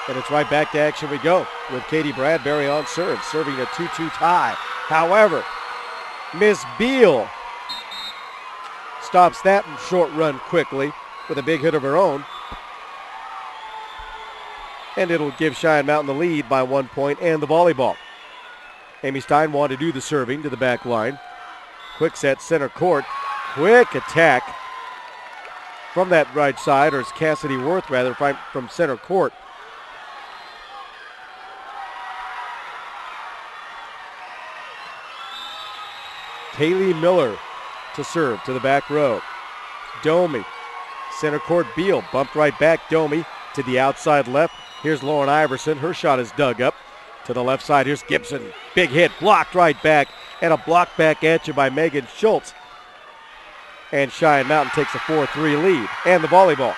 And it's right back to action we go with Katie Bradbury on serve, serving a 2-2 tie. However, Miss Beal stops that short run quickly with a big hit of her own. And it'll give Cheyenne Mountain the lead by 1 point and the volleyball. Amy Stein wanted to do the serving to the back line. Quick set, center court. Quick attack from that right side, or it's Cassidy Worth rather, from center court. Kaylee Miller to serve to the back row. Domi, center court, Beal, bumped right back. Domi to the outside left. Here's Lauren Iverson. Her shot is dug up. To the left side, here's Gibson. Big hit, blocked right back. And a block back answer by Megan Schultz. And Cheyenne Mountain takes a 4-3 lead. And the volleyball.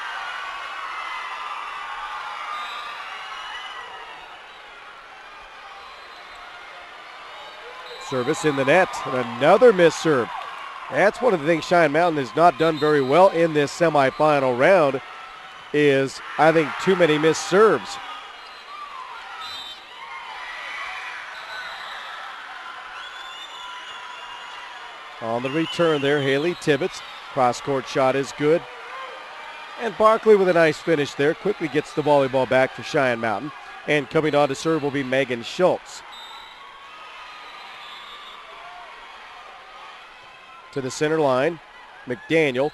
Service in the net, and another missed serve. That's one of the things Cheyenne Mountain has not done very well in this semifinal round is, I think, too many missed serves. On the return there, Haley Tibbetts. Cross-court shot is good. And Barkley with a nice finish there. Quickly gets the volleyball back for Cheyenne Mountain. And coming on to serve will be Megan Schultz. To the center line, McDaniel.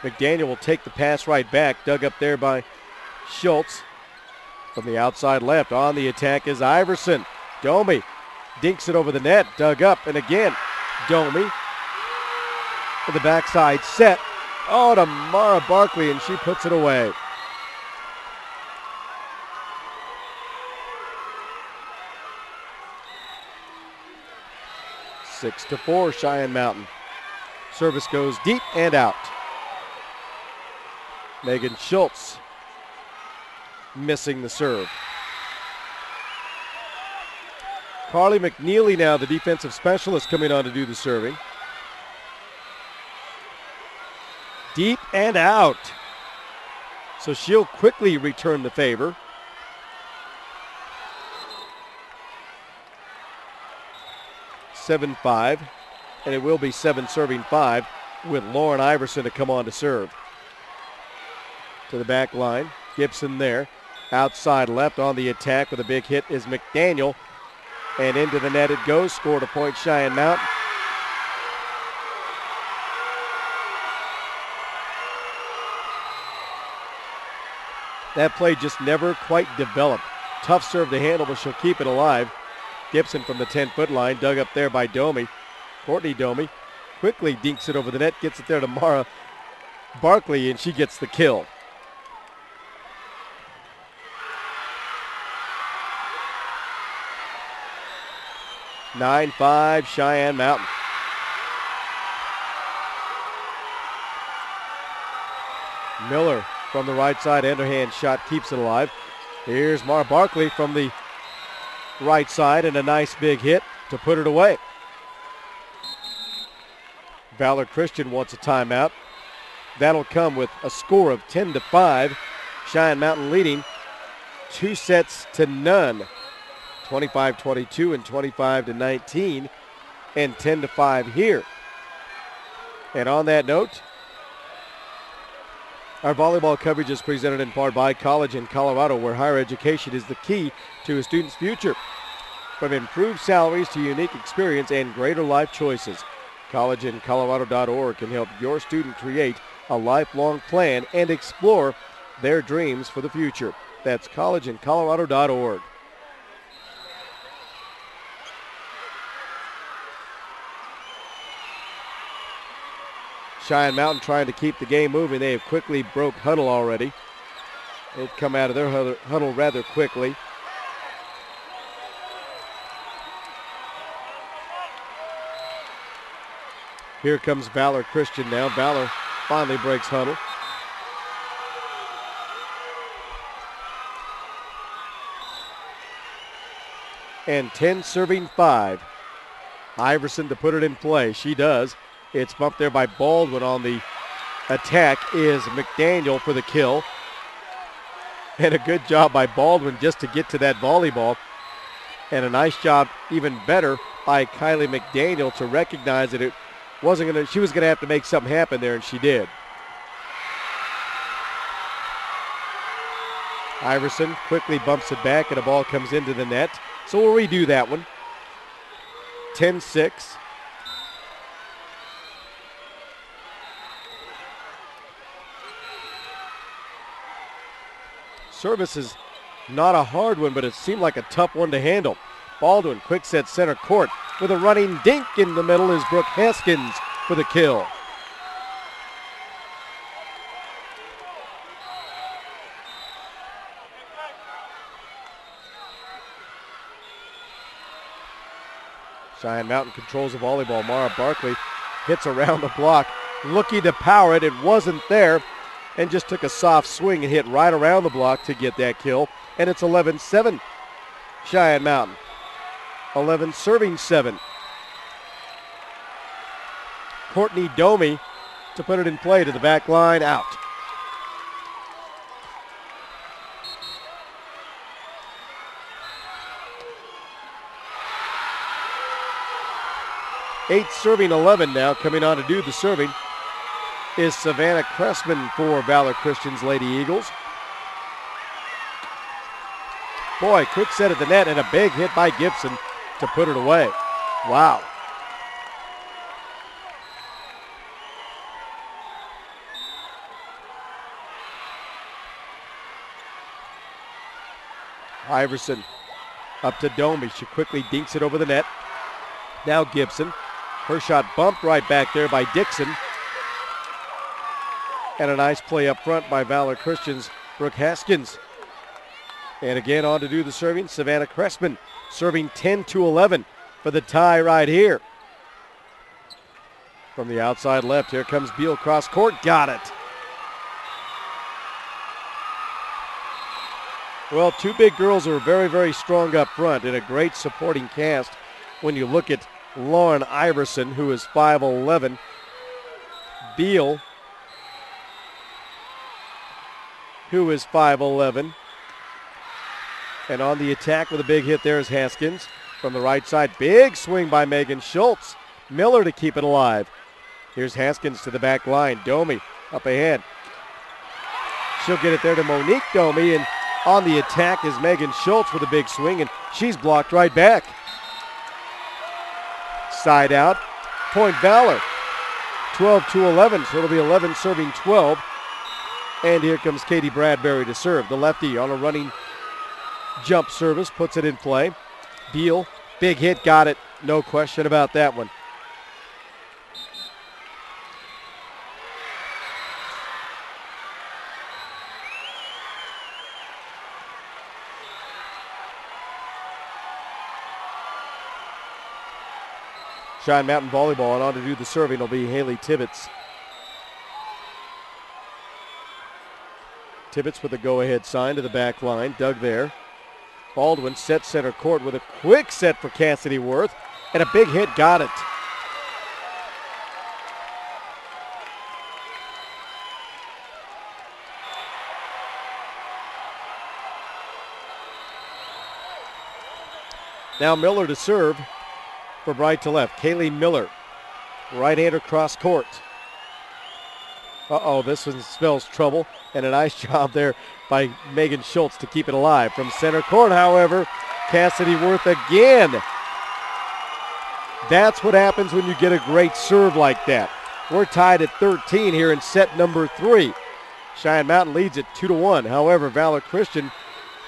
McDaniel will take the pass right back. Dug up there by Schultz. From the outside left, on the attack is Iverson. Domi dinks it over the net. Dug up, and again, Domi. To the backside set. Oh, to Mara Barkley, and she puts it away. Six to 4, Cheyenne Mountain. Service goes deep and out. Megan Schultz missing the serve. Carly McNeely now, the defensive specialist, coming on to do the serving. Deep and out. So she'll quickly return the favor. (7-5). And it will be 7 serving 5 with Lauren Iverson to come on to serve. To the back line, Gibson there. Outside left on the attack with a big hit is McDaniel. And into the net it goes. Scored a point, Cheyenne Mountain. That play just never quite developed. Tough serve to handle, but she'll keep it alive. Gibson from the 10-foot line, dug up there by Domi. Courtney Domi quickly dinks it over the net, gets it there to Mara Barkley, and she gets the kill. (9-5) Cheyenne Mountain. Miller from the right side, underhand shot keeps it alive. Here's Mara Barkley from the right side, and a nice big hit to put it away. Valor Christian wants a timeout. That'll come with a score of 10-5. Cheyenne Mountain leading 2-0, 25-22 and 25-19, and 10-5 here. And on that note, our volleyball coverage is presented in part by College in Colorado, where higher education is the key to a student's future. From improved salaries to unique experience and greater life choices, collegeincolorado.org can help your student create a lifelong plan and explore their dreams for the future. That's collegeincolorado.org. Cheyenne Mountain trying to keep the game moving. They have quickly broke huddle already. They've come out of their huddle rather quickly. Here comes Valor Christian now. Valor finally breaks huddle. And 10 serving 5. Iverson to put it in play. She does. It's bumped there by Baldwin. On the attack is McDaniel for the kill. And a good job by Baldwin just to get to that volleyball. And a nice job, even better, by Kylie McDaniel to recognize that she was gonna have to make something happen there, and she did. Iverson quickly bumps it back, and the ball comes into the net. So we'll redo that one. 10-6. Service is not a hard one, but it seemed like a tough one to handle. Baldwin, quick set center court with a running dink in the middle is Brooke Haskins for the kill. Cheyenne Mountain controls the volleyball. Mara Barkley hits around the block, looking to power it. It wasn't there, and just took a soft swing and hit right around the block to get that kill. And it's 11-7 Cheyenne Mountain. 11 serving 7. Courtney Domi to put it in play to the back line, out. Eight serving 11 now. Coming on to do the serving is Savannah Cressman for Valor Christian's Lady Eagles. Boy, quick set at the net and a big hit by Gibson to put it away. Wow. Iverson up to Domi. She quickly dinks it over the net. Now Gibson. Her shot bumped right back there by Dixon. And a nice play up front by Valor Christian's Brooke Haskins. And again on to do the serving, Savannah Cressman, serving 10-11 for the tie right here. From the outside left, here comes Beal cross court, got it. Well, two big girls are very, very strong up front and a great supporting cast when you look at Lauren Iverson, who is 5'11", Beal, who is 5'11", and on the attack with a big hit there is Haskins. From the right side, big swing by Megan Schultz. Miller to keep it alive. Here's Haskins to the back line. Domi up ahead. She'll get it there to Monique Domi, and on the attack is Megan Schultz with a big swing, and she's blocked right back. Side out, point Valor. 12-11, so it'll be 11 serving 12. And here comes Katie Bradbury to serve. The lefty on a running jump service, puts it in play. Beal, big hit, got it. No question about that one. Cheyenne Mountain Volleyball, and on to do the serving will be Haley Tibbetts. Tibbetts with a go-ahead sign to the back line. Dug there. Baldwin set center court with a quick set for Cassidy Worth. And a big hit, got it. Now Miller to serve from right to left. Kaylee Miller, right-hander cross court. This one spells trouble, and a nice job there by Megan Schultz to keep it alive. From center court, however, Cassidy Worth again. That's what happens when you get a great serve like that. We're tied at 13 here in set number 3. Cheyenne Mountain leads it 2-1. However, Valor Christian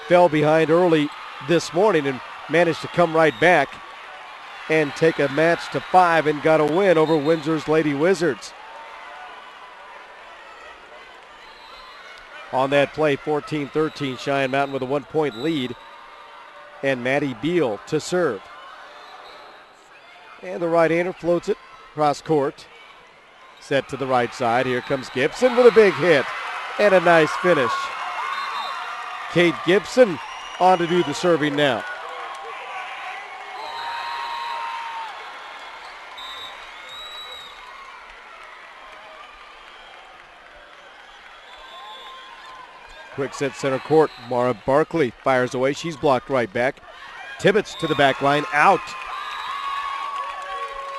fell behind early this morning and managed to come right back and take a match to 5 and got a win over Windsor's Lady Wizards. On that play, 14-13, Cheyenne Mountain with a 1-point lead. And Maddie Beal to serve. And the right-hander floats it cross court. Set to the right side. Here comes Gibson with a big hit and a nice finish. Kate Gibson on to do the serving now. Quick set center court. Mara Barkley fires away. She's blocked right back. Tibbetts to the back line. Out.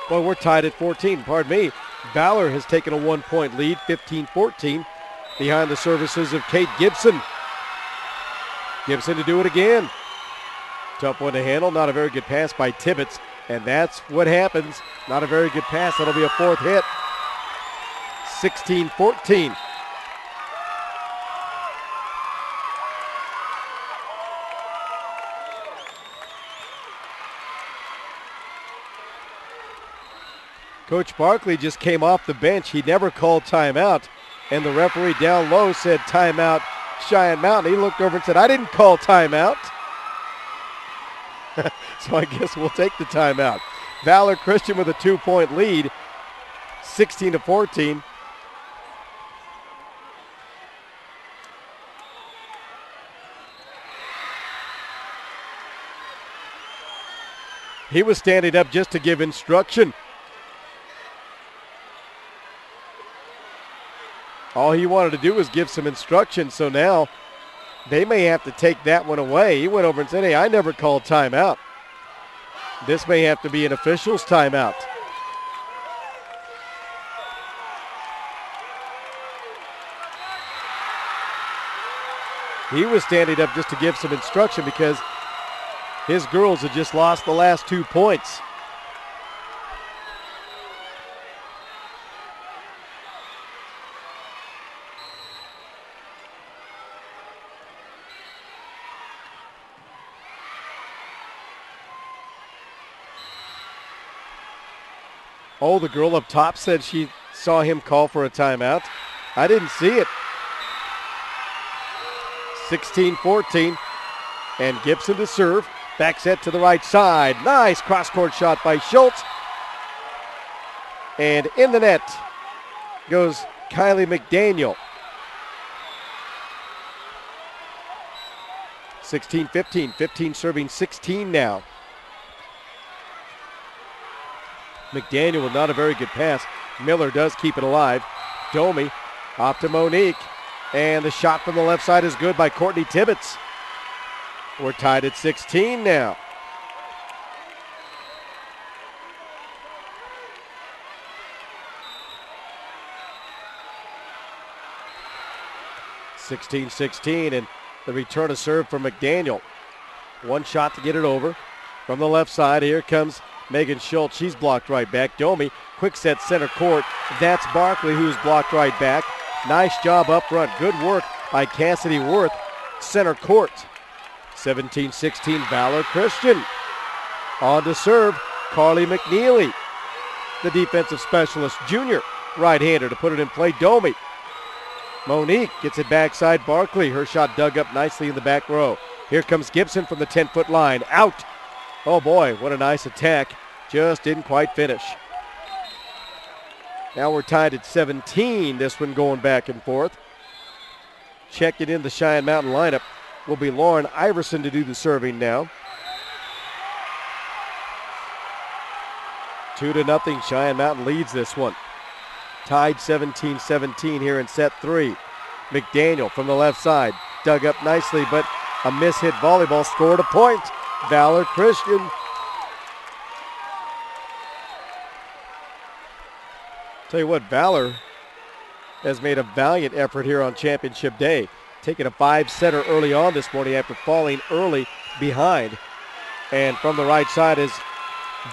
Well, we're tied at 14. Pardon me. Valor has taken a 1-point lead, 15-14, behind the services of Kate Gibson. Gibson to do it again. Tough one to handle. Not a very good pass by Tibbetts. And that's what happens. Not a very good pass. That'll be a 4th hit. 16-14. Coach Barkley just came off the bench. He never called timeout. And the referee down low said timeout Cheyenne Mountain. He looked over and said, I didn't call timeout. So I guess we'll take the timeout. Valor Christian with a 2-point lead, 16-14. He was standing up just to give instruction. All he wanted to do was give some instruction, so now they may have to take that one away. He went over and said, hey, I never called timeout. This may have to be an official's timeout. He was standing up just to give some instruction because his girls had just lost the last 2 points. Oh, the girl up top said she saw him call for a timeout. I didn't see it. 16-14. And Gibson to serve. Back set to the right side. Nice cross-court shot by Schultz. And in the net goes Kylie McDaniel. 16-15. 15 serving 16 now. McDaniel with not a very good pass. Miller does keep it alive. Domi off to Monique. And the shot from the left side is good by Courtney Tibbetts. We're tied at 16 now. (16-16) and the return of serve from McDaniel. One shot to get it over. From the left side, here comes Megan Schultz. She's blocked right back. Domi, quick set center court. That's Barkley who's blocked right back. Nice job up front. Good work by Cassidy Worth, center court. 17-16 Valor Christian. On to serve, Carly McNeely, the defensive specialist, junior right-hander, to put it in play. Domi. Monique gets it backside. Barkley, her shot dug up nicely in the back row. Here comes Gibson from the 10-foot line. Out. Oh boy, what a nice attack. Just didn't quite finish. Now we're tied at 17. This one going back and forth. Checking in the Cheyenne Mountain lineup will be Lauren Iverson to do the serving now. 2-0. Cheyenne Mountain leads this one. Tied 17-17 here in set 3. McDaniel from the left side. Dug up nicely, but a miss-hit volleyball scored a point. Valor Christian. Tell you what, Valor has made a valiant effort here on championship day. Taking a 5-setter early on this morning after falling early behind. And from the right side is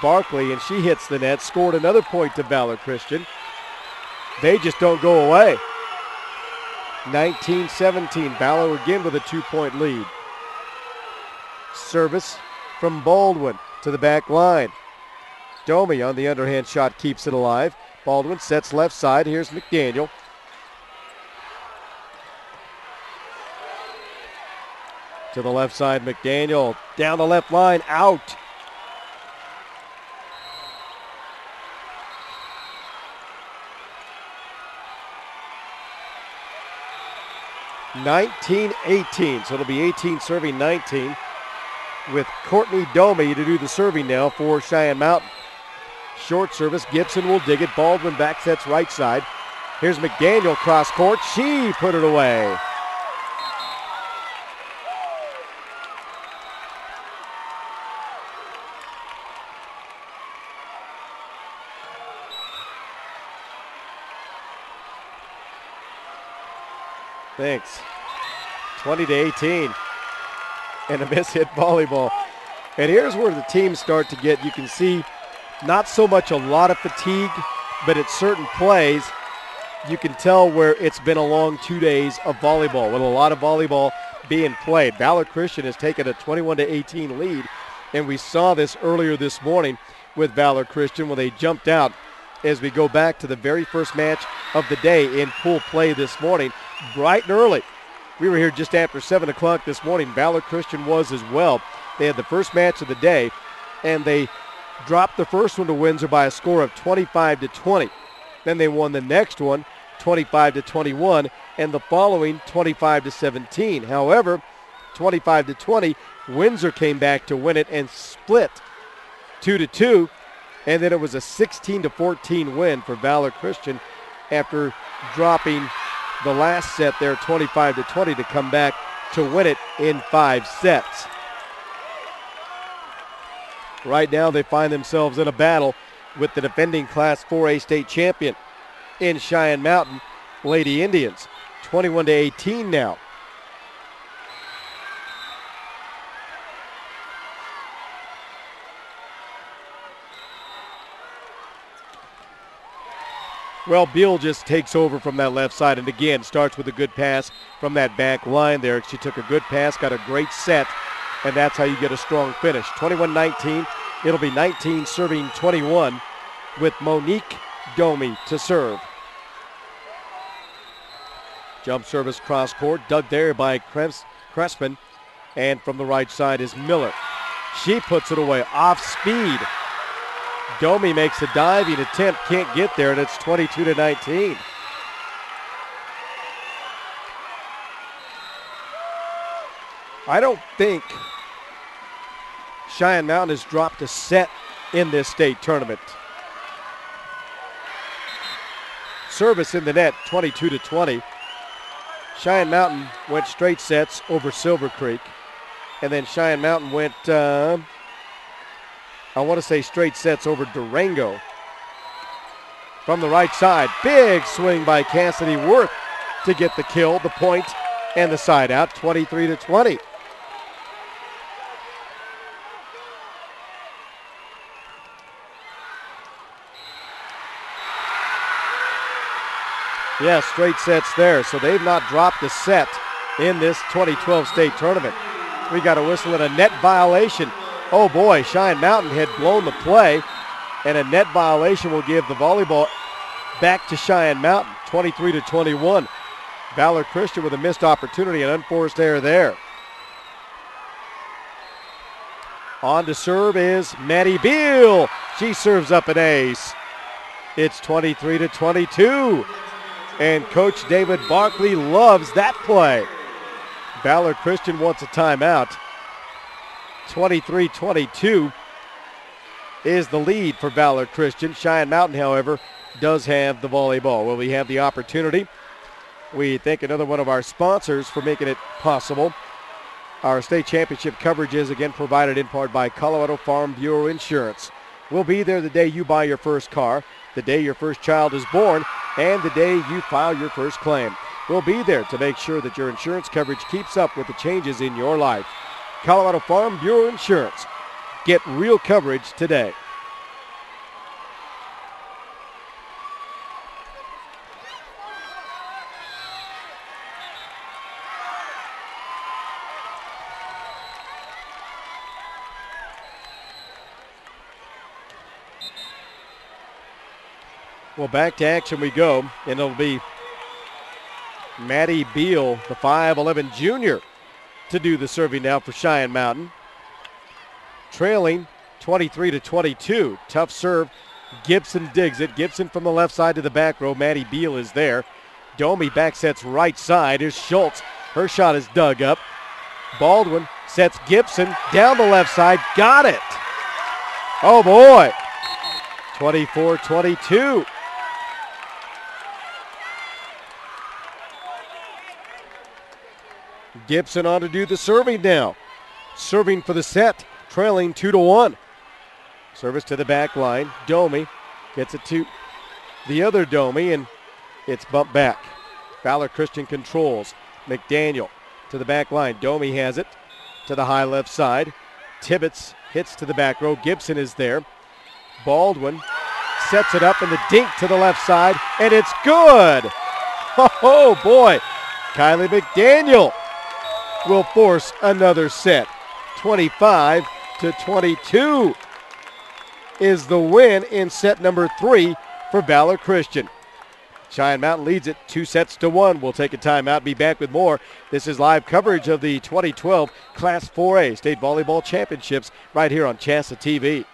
Barkley, and she hits the net. Scored another point to Valor Christian. They just don't go away. 19-17. Valor again with a 2-point lead. Service from Baldwin to the back line. Domi on the underhand shot keeps it alive. Baldwin sets left side. Here's McDaniel. To the left side, McDaniel. Down the left line, out. (19-18). So it'll be 18 serving 19 with Courtney Domi to do the serving now for Cheyenne Mountain. Short service, Gibson will dig it. Baldwin back sets right side. Here's McDaniel cross court. She put it away. Thanks. 20-18. And a miss-hit volleyball. And here's where the teams start to get, you can see, not so much a lot of fatigue, but at certain plays, you can tell where it's been a long 2 days of volleyball, with a lot of volleyball being played. Valor Christian has taken a 21-18 lead, and we saw this earlier this morning with Valor Christian when they jumped out as we go back to the very first match of the day in pool play this morning, bright and early. We were here just after 7 o'clock this morning. Valor Christian was as well. They had the first match of the day, and they dropped the first one to Windsor by a score of 25-20. Then they won the next one 25-21, and the following 25-17. However, 25-20, Windsor came back to win it and split 2-2, and then it was a 16-14 win for Valor Christian after dropping the last set there 25-20 to come back to win it in 5 sets. Right now they find themselves in a battle with the defending Class 4A state champion in Cheyenne Mountain, Lady Indians. 21-18 now. Well, Beal just takes over from that left side and again starts with a good pass from that back line there. She took a good pass, got a great set, and that's how you get a strong finish. 21-19, it'll be 19 serving 21 with Monique Domi to serve. Jump service cross court, dug there by Crespin, and from the right side is Miller. She puts it away off speed. Domi makes a diving attempt, can't get there, and it's 22-19. I don't think Cheyenne Mountain has dropped a set in this state tournament. Service in the net, 22-20. Cheyenne Mountain went straight sets over Silver Creek, and then Cheyenne Mountain went I want to say straight sets over Durango. From the right side, big swing by Cassidy Worth to get the kill, the point, and the side out, 23-20. Yeah, straight sets there. So they've not dropped a set in this 2012 state tournament. We got a whistle and a net violation. Oh boy, Cheyenne Mountain had blown the play, and a net violation will give the volleyball back to Cheyenne Mountain, 23-21. Valor Christian with a missed opportunity and unforced error there. On to serve is Maddie Beal. She serves up an ace. It's 23-22. And Coach David Barkley loves that play. Valor Christian wants a timeout. 23-22 is the lead for Valor Christian. Cheyenne Mountain, however, does have the volleyball. Will we have the opportunity? We thank another one of our sponsors for making it possible. Our state championship coverage is again provided in part by Colorado Farm Bureau Insurance. We'll be there the day you buy your first car, the day your first child is born, and the day you file your first claim. We'll be there to make sure that your insurance coverage keeps up with the changes in your life. Colorado Farm Bureau Insurance. Get real coverage today. Well, back to action we go, and it'll be Maddie Beal, the 5'11 junior, to do the serving now for Cheyenne Mountain. Trailing 23-22. Tough serve. Gibson digs it. Gibson from the left side to the back row. Maddie Beal is there. Domi back sets right side. Here's Schultz. Her shot is dug up. Baldwin sets Gibson down the left side. Got it. Oh, boy. 24-22. Gibson on to do the serving now. Serving for the set, trailing 2-1. Service to the back line. Domi gets it to the other Domi, and it's bumped back. Valor Christian controls. McDaniel to the back line. Domi has it to the high left side. Tibbetts hits to the back row. Gibson is there. Baldwin sets it up in the dink to the left side, and it's good. Oh, boy. Kylie McDaniel will force another set. 25-22 is the win in set number 3 for Valor Christian. Cheyenne Mountain leads it 2-1. We'll take a timeout, be back with more. This is live coverage of the 2012 Class 4A State Volleyball Championships right here on CHSAA TV.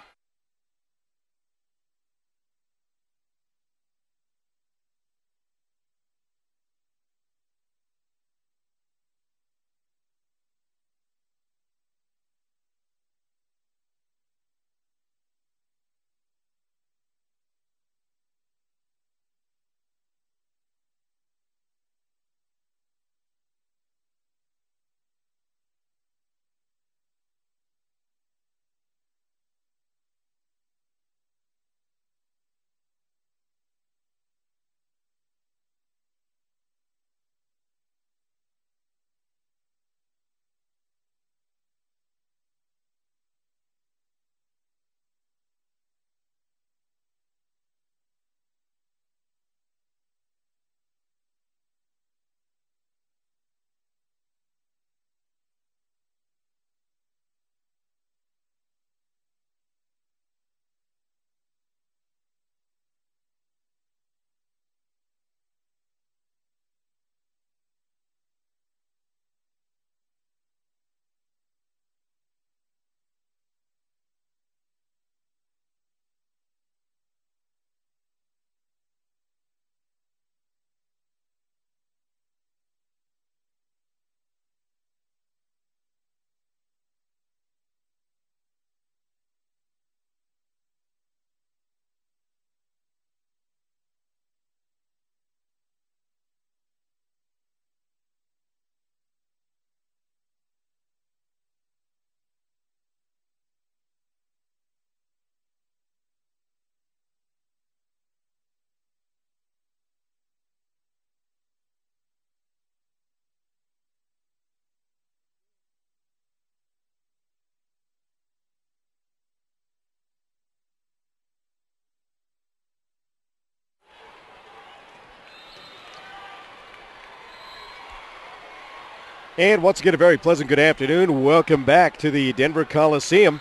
And once again, a very pleasant good afternoon. Welcome back to the Denver Coliseum.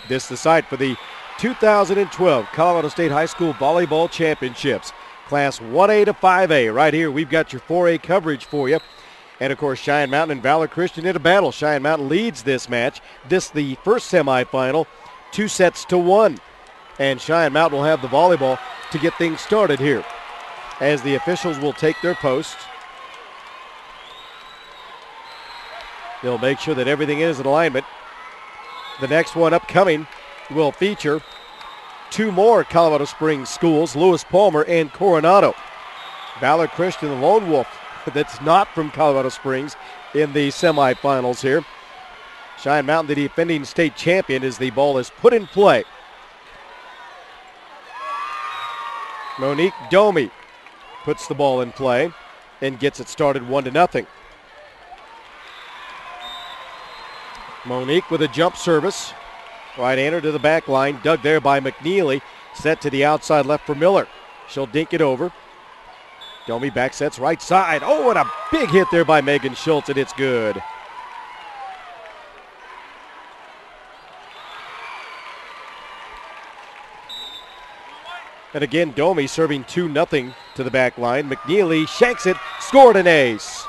This is the site for the 2012 Colorado State High School Volleyball Championships. Class 1A to 5A. Right here, we've got your 4A coverage for you. And, of course, Cheyenne Mountain and Valor Christian in a battle. Cheyenne Mountain leads this match. This the first semifinal, 2-1. And Cheyenne Mountain will have the volleyball to get things started here as the officials will take their posts. They'll make sure that everything is in alignment. The next one upcoming will feature two more Colorado Springs schools, Lewis Palmer and Coronado. Valor Christian, the lone wolf that's not from Colorado Springs in the semifinals here. Cheyenne Mountain, the defending state champion, as the ball is put in play. Monique Domi puts the ball in play and gets it started 1-0. Monique with a jump service. Right-hander to the back line, dug there by McNeely. Set to the outside left for Miller. She'll dink it over. Domi back sets right side. Oh, and a big hit there by Megan Schultz, and it's good. And again, Domi serving 2-0 to the back line. McNeely shanks it, scored an ace.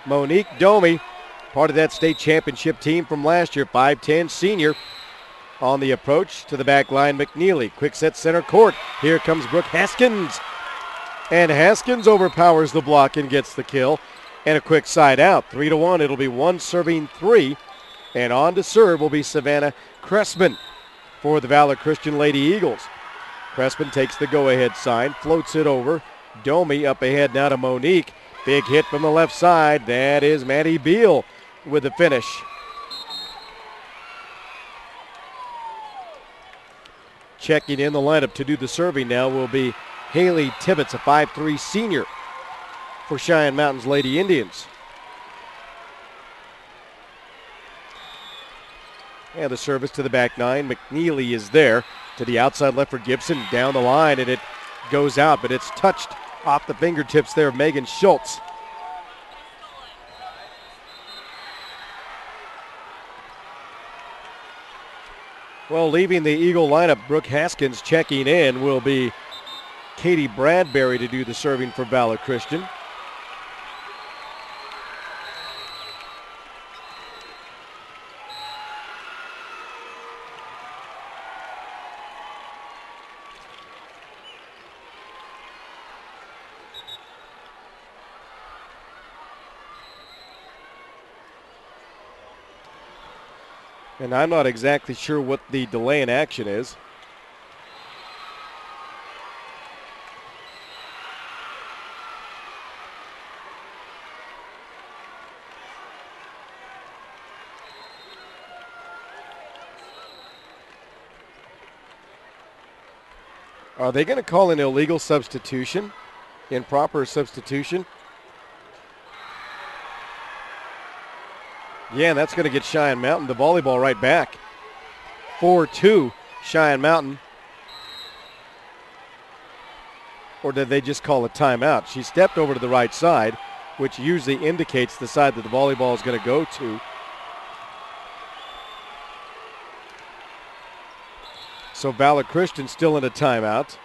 Monique Domi, part of that state championship team from last year, 5'10", senior. On the approach to the back line, McNeely. Quick set center court. Here comes Brooke Haskins. And Haskins overpowers the block and gets the kill. And a quick side out. 3-1. It'll be one serving three. And on to serve will be Savannah Cressman for the Valor Christian Lady Eagles. Cressman takes the go-ahead sign, floats it over. Domi up ahead now to Monique. Big hit from the left side. That is Maddie Beal with the finish. Checking in the lineup to do the serving now will be Haley Tibbetts, a 5'3" senior for Cheyenne Mountain's Lady Indians. And the service to the back nine. McNeely is there to the outside left for Gibson. Down the line, and it goes out, but it's touched off the fingertips there of Megan Schultz. Well, leaving the Eagle lineup, Brooke Haskins checking in will be Katie Bradbury to do the serving for Valor Christian. And I'm not exactly sure what the delay in action is. Are they going to call an illegal substitution? Improper substitution? Yeah, and that's going to get Cheyenne Mountain the volleyball right back. 4-2 Cheyenne Mountain. Or did they just call a timeout? She stepped over to the right side, which usually indicates the side that the volleyball is going to go to. So Valor Christian still in a timeout.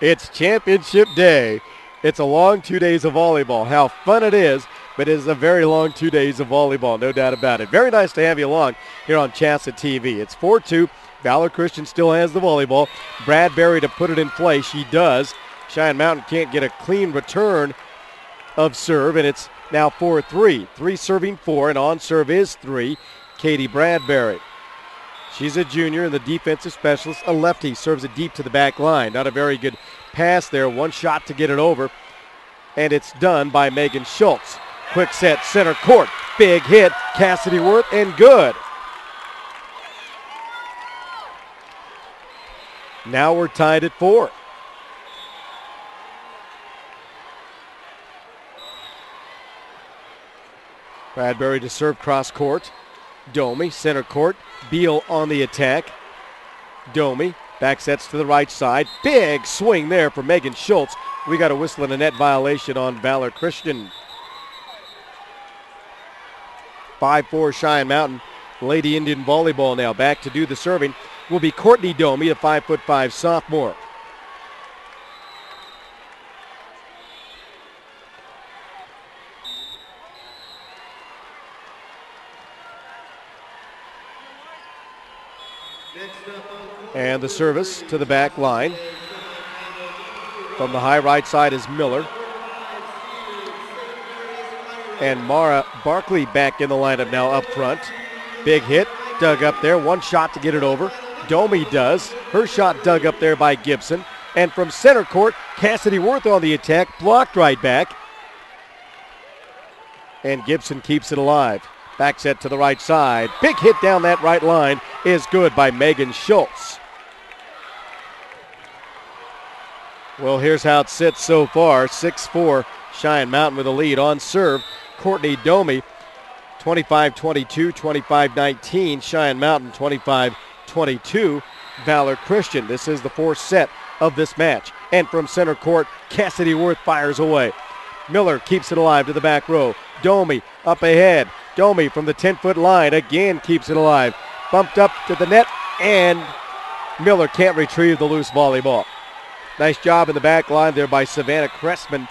It's championship day. It's a long 2 days of volleyball. How fun it is, but it is a very long 2 days of volleyball, no doubt about it. Very nice to have you along here on CHSAA TV. It's 4-2. Valor Christian still has the volleyball. Bradbury to put it in play. She does. Cheyenne Mountain can't get a clean return of serve, and it's now 4-3. 3 serving 4, and on serve is 3. Katie Bradbury. She's a junior and the defensive specialist, a lefty, serves it deep to the back line. Not a very good pass there. One shot to get it over, and it's done by Megan Schultz. Quick set, center court. Big hit, Cassidy Worth, and good. Now we're tied at 4. Bradbury to serve cross court. Domi, center court. Beal on the attack. Domi, back sets to the right side. Big swing there for Megan Schultz. We got a whistle and a net violation on Valor Christian. 5-4 Cheyenne Mountain. Lady Indian Volleyball now. Back to do the serving will be Courtney Domi, a 5'5" sophomore. And the service to the back line. From the high right side is Miller. And Mara Barkley back in the lineup now up front. Big hit, dug up there. One shot to get it over. Domi does. Her shot dug up there by Gibson. And from center court, Cassidy Worth on the attack, blocked right back. And Gibson keeps it alive. Back set to the right side. Big hit down that right line is good by Megan Schultz. Well, here's how it sits so far. 6-4, Cheyenne Mountain with a lead on serve. Courtney Domi, 25-22, 25-19. Cheyenne Mountain, 25-22. Valor Christian. This is the fourth set of this match. And from center court, Cassidy Worth fires away. Miller keeps it alive to the back row. Domi up ahead. Domi from the 10-foot line again keeps it alive. Bumped up to the net, and Miller can't retrieve the loose volleyball. Nice job in the back line there by Savannah Cressman,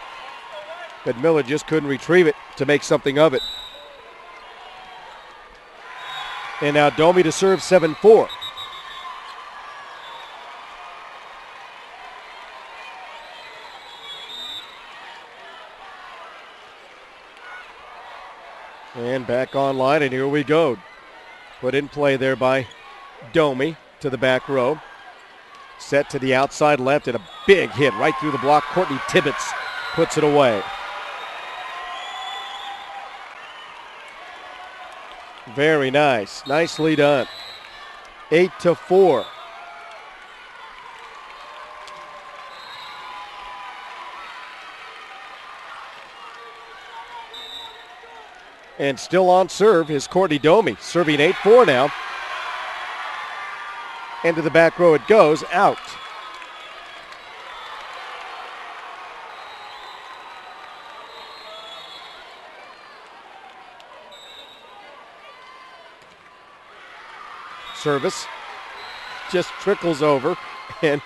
but Miller just couldn't retrieve it to make something of it. And now Domi to serve 7-4. And back online, and here we go. Put in play there by Domi to the back row. Set to the outside left, and a big hit right through the block. Courtney Tibbetts puts it away. Very nice. Nicely done. 8-4. And still on serve is Courtney Domi, serving 8-4 now. Into the back row it goes, out. Service just trickles over and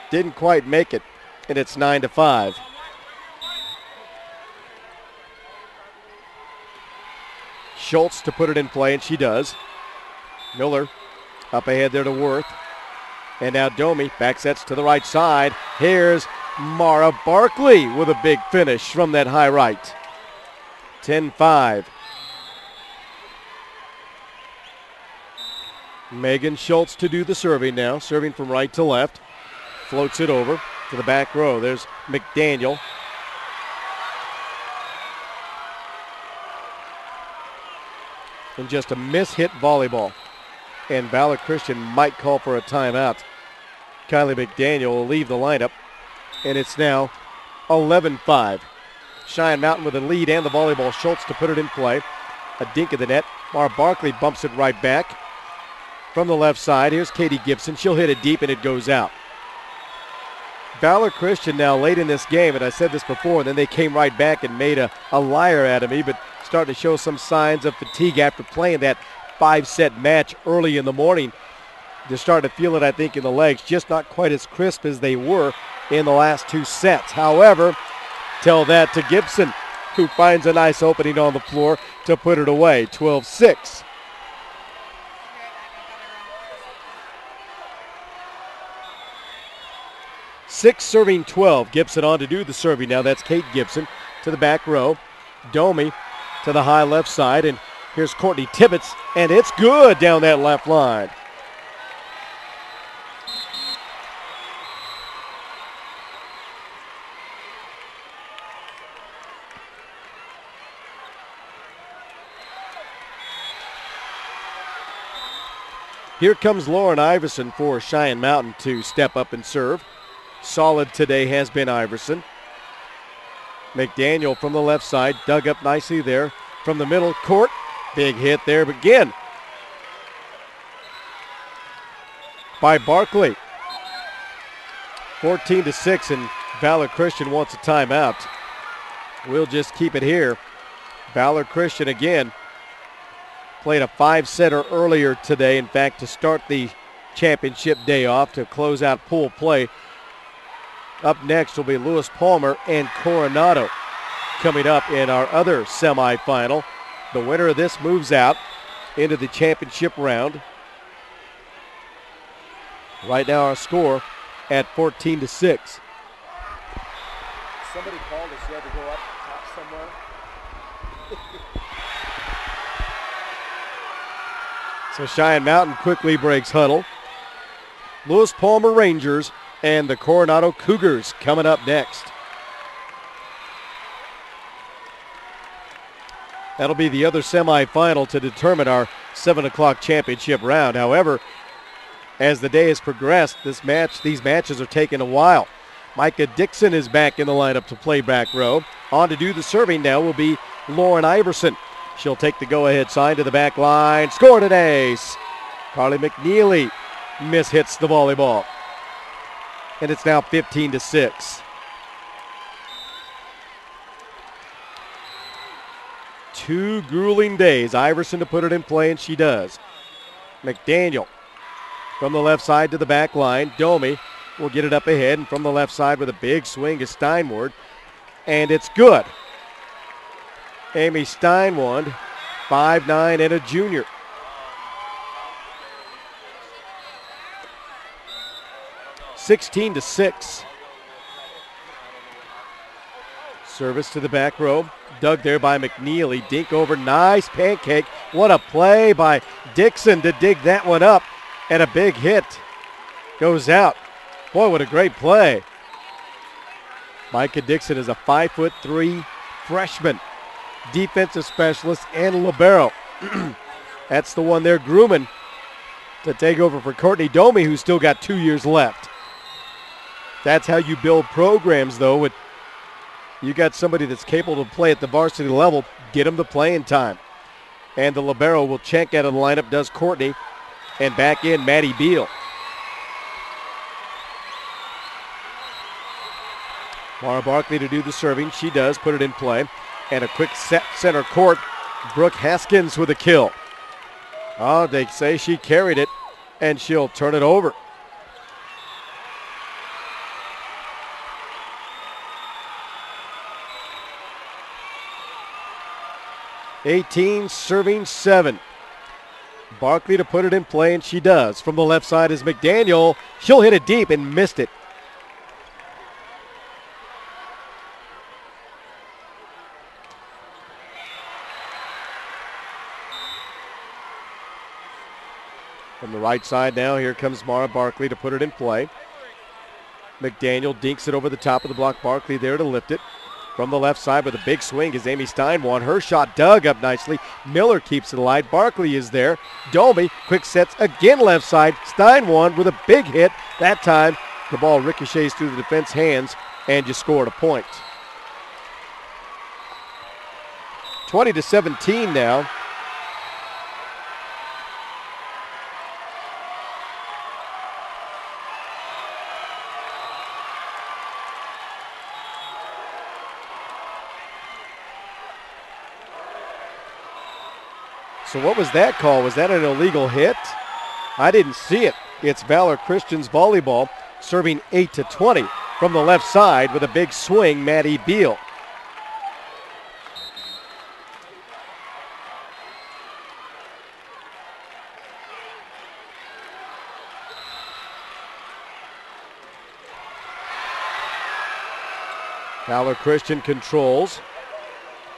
didn't quite make it, and it's 9-5. Schultz to put it in play, and she does. Miller up ahead there to Worth. And now Domi back sets to the right side. Here's Mara Barkley with a big finish from that high right. 10-5. Megan Schultz to do the serving now. Serving from right to left. Floats it over to the back row. There's McDaniel. And just a mishit volleyball. And Valor Christian might call for a timeout. Kylie McDaniel will leave the lineup. And it's now 11-5. Cheyenne Mountain with a lead and the volleyball. Schultz to put it in play. A dink of the net. Mara Barkley bumps it right back. From the left side, here's Katie Gibson. She'll hit it deep and it goes out. Valor Christian now late in this game, and I said this before, and then they came right back and made a liar out of me, but starting to show some signs of fatigue after playing that 5-set match early in the morning. They're starting to feel it, I think, in the legs, just not quite as crisp as they were in the last two sets. However, tell that to Gibson, who finds a nice opening on the floor to put it away, 12-6. Six serving 12. Gibson on to do the serving now. That's Kate Gibson to the back row. Domi to the high left side. And here's Courtney Tibbetts. And it's good down that left line. Here comes Lauren Iverson for Cheyenne Mountain to step up and serve. Solid today has been Iverson. McDaniel from the left side, dug up nicely there from the middle court. Big hit there again by Barkley. 14-6, and Valor Christian wants a timeout. We'll just keep it here. Valor Christian again played a 5-setter earlier today. In fact, to start the championship day off, to close out pool play. Up next will be Lewis Palmer and Coronado coming up in our other semifinal. The winner of this moves out into the championship round. Right now our score at 14-6. Somebody called us. You had to go up top somewhere. So Cheyenne Mountain quickly breaks huddle. Lewis Palmer Rangers and the Coronado Cougars coming up next. That'll be the other semifinal to determine our 7 o'clock championship round. However, as the day has progressed, these matches are taking a while. Micah Dixon is back in the lineup to play back row. On to do the serving now will be Lauren Iverson. She'll take the go-ahead sign to the back line. Scored an ace. Carly McNeely mishits the volleyball. And it's now 15-6. Two grueling days. Iverson to put it in play, and she does. McDaniel from the left side to the back line. Domi will get it up ahead, and from the left side with a big swing is Steinward. And it's good. Amy Steinward, 5'9" and a junior. (16-6). Service to the back row. Dug there by McNeely. Dink over. Nice pancake. What a play by Dixon to dig that one up. And a big hit goes out. Boy, what a great play. Micah Dixon is a 5'3" freshman, defensive specialist and libero. That's the one they're grooming to take over for Courtney Domi, who's still got 2 years left. That's how you build programs, though. You got somebody that's capable to play at the varsity level, get them the playing time. And the libero will check out of the lineup, does Courtney. And back in, Maddie Beal. Mara Barkley to do the serving. She does put it in play. And a quick set center court. Brooke Haskins with a kill. Oh, they say she carried it, and she'll turn it over. (18 serving 7). Barkley to put it in play, and she does. From the left side is McDaniel. She'll hit it deep and missed it. From the right side now, here comes Mara Barkley to put it in play. McDaniel dinks it over the top of the block. Barkley there to lift it. From the left side with a big swing is Amy Steinwand. Her shot dug up nicely. Miller keeps it alive. Barkley is there. Domi, quick sets again left side. Steinwand with a big hit. That time the ball ricochets through the defense hands, and you scored a point. 20-17 now. So what was that call? Was that an illegal hit? I didn't see it. It's Valor Christian's volleyball, serving 8-20 from the left side with a big swing, Maddie Beal. Valor Christian controls.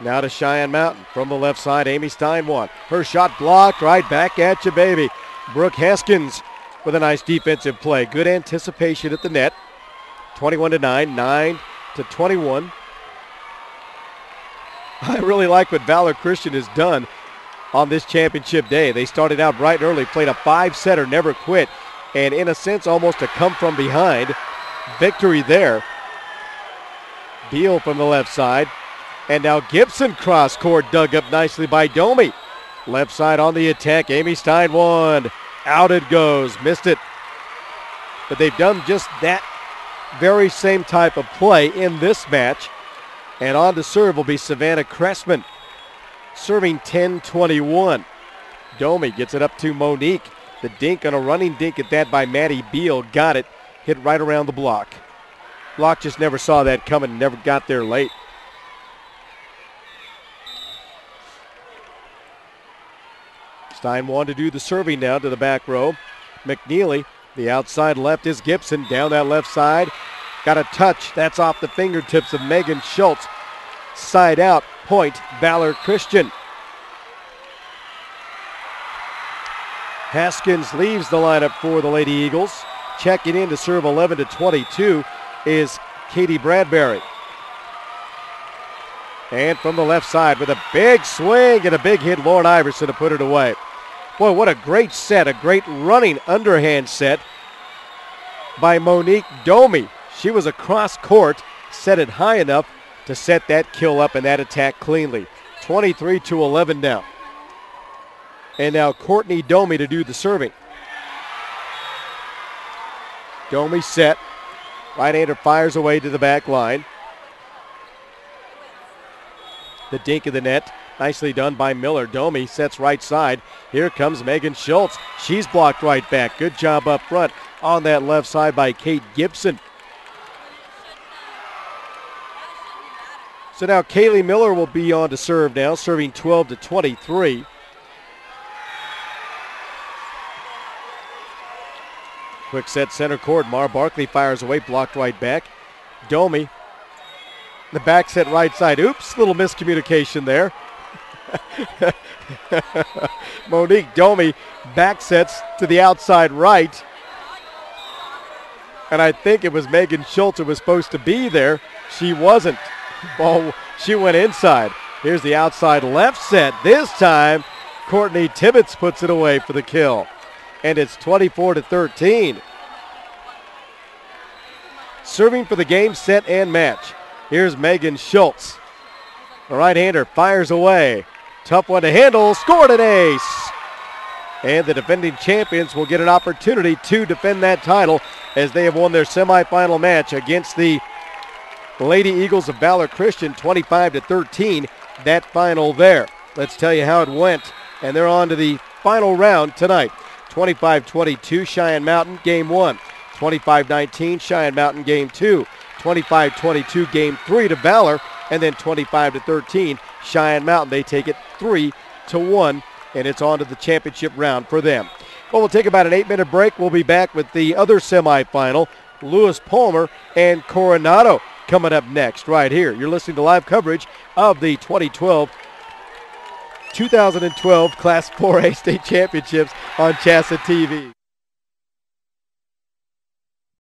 Now to Cheyenne Mountain. From the left side, Amy Steinwand. Her shot blocked, right back at you, baby. Brooke Haskins with a nice defensive play. Good anticipation at the net. 21-9, 9-21. I really like what Valor Christian has done on this championship day. They started out bright and early, played a 5-setter, never quit, and in a sense almost a come from behind victory there. Beal from the left side. And now Gibson cross court dug up nicely by Domi. Left side on the attack. Amy Stein won. Out it goes. Missed it. But they've done just that very same type of play in this match. And on to serve will be Savannah Cressman, serving 10-21. Domi gets it up to Monique. The dink on a running dink at that by Maddie Beal. Got it. Hit right around the block. Block just never saw that coming. Never got there late. Stein wanted to do the serving now to the back row. McNeely, the outside left is Gibson. Down that left side. Got a touch. That's off the fingertips of Megan Schultz. Side out. Point. Valor Christian. Haskins leaves the lineup for the Lady Eagles. Checking in to serve 11-22 is Katie Bradbury. And from the left side with a big swing and a big hit, Lauren Iverson to put it away. Boy, what a great set, a great running underhand set by Monique Domi. She was across court, set it high enough to set that kill up and that attack cleanly. 23-11 now. And now Courtney Domi to do the serving. Domi set. Right-hander fires away to the back line. The dink of the net. Nicely done by Miller. Domi sets right side. Here comes Megan Schultz. She's blocked right back. Good job up front on that left side by Kate Gibson. So now Kaylee Miller will be on to serve now, serving 12-23. Quick set center court. Mar Barkley fires away, blocked right back. Domi, the back set right side. Oops, little miscommunication there. Monique Domi back sets to the outside right. And I think it was Megan Schultz who was supposed to be there. She wasn't. Ball, she went inside. Here's the outside left set. This time, Courtney Tibbetts puts it away for the kill. And it's 24-13. Serving for the game, set, and match. Here's Megan Schultz. The right-hander fires away. Tough one to handle. Scored an ace. And the defending champions will get an opportunity to defend that title as they have won their semifinal match against the Lady Eagles of Valor Christian, 25-13. That final there. Let's tell you how it went. And they're on to the final round tonight. 25-22 Cheyenne Mountain, game 1. 25-19 Cheyenne Mountain, game 2. 25-22 game 3 to Valor. And then 25-13 Cheyenne Mountain. They take it 3-1, and it's on to the championship round for them. Well, we'll take about an 8-minute break. We'll be back with the other semifinal, Lewis Palmer and Coronado, coming up next right here. You're listening to live coverage of the 2012 Class 4A state championships on CHSAA TV.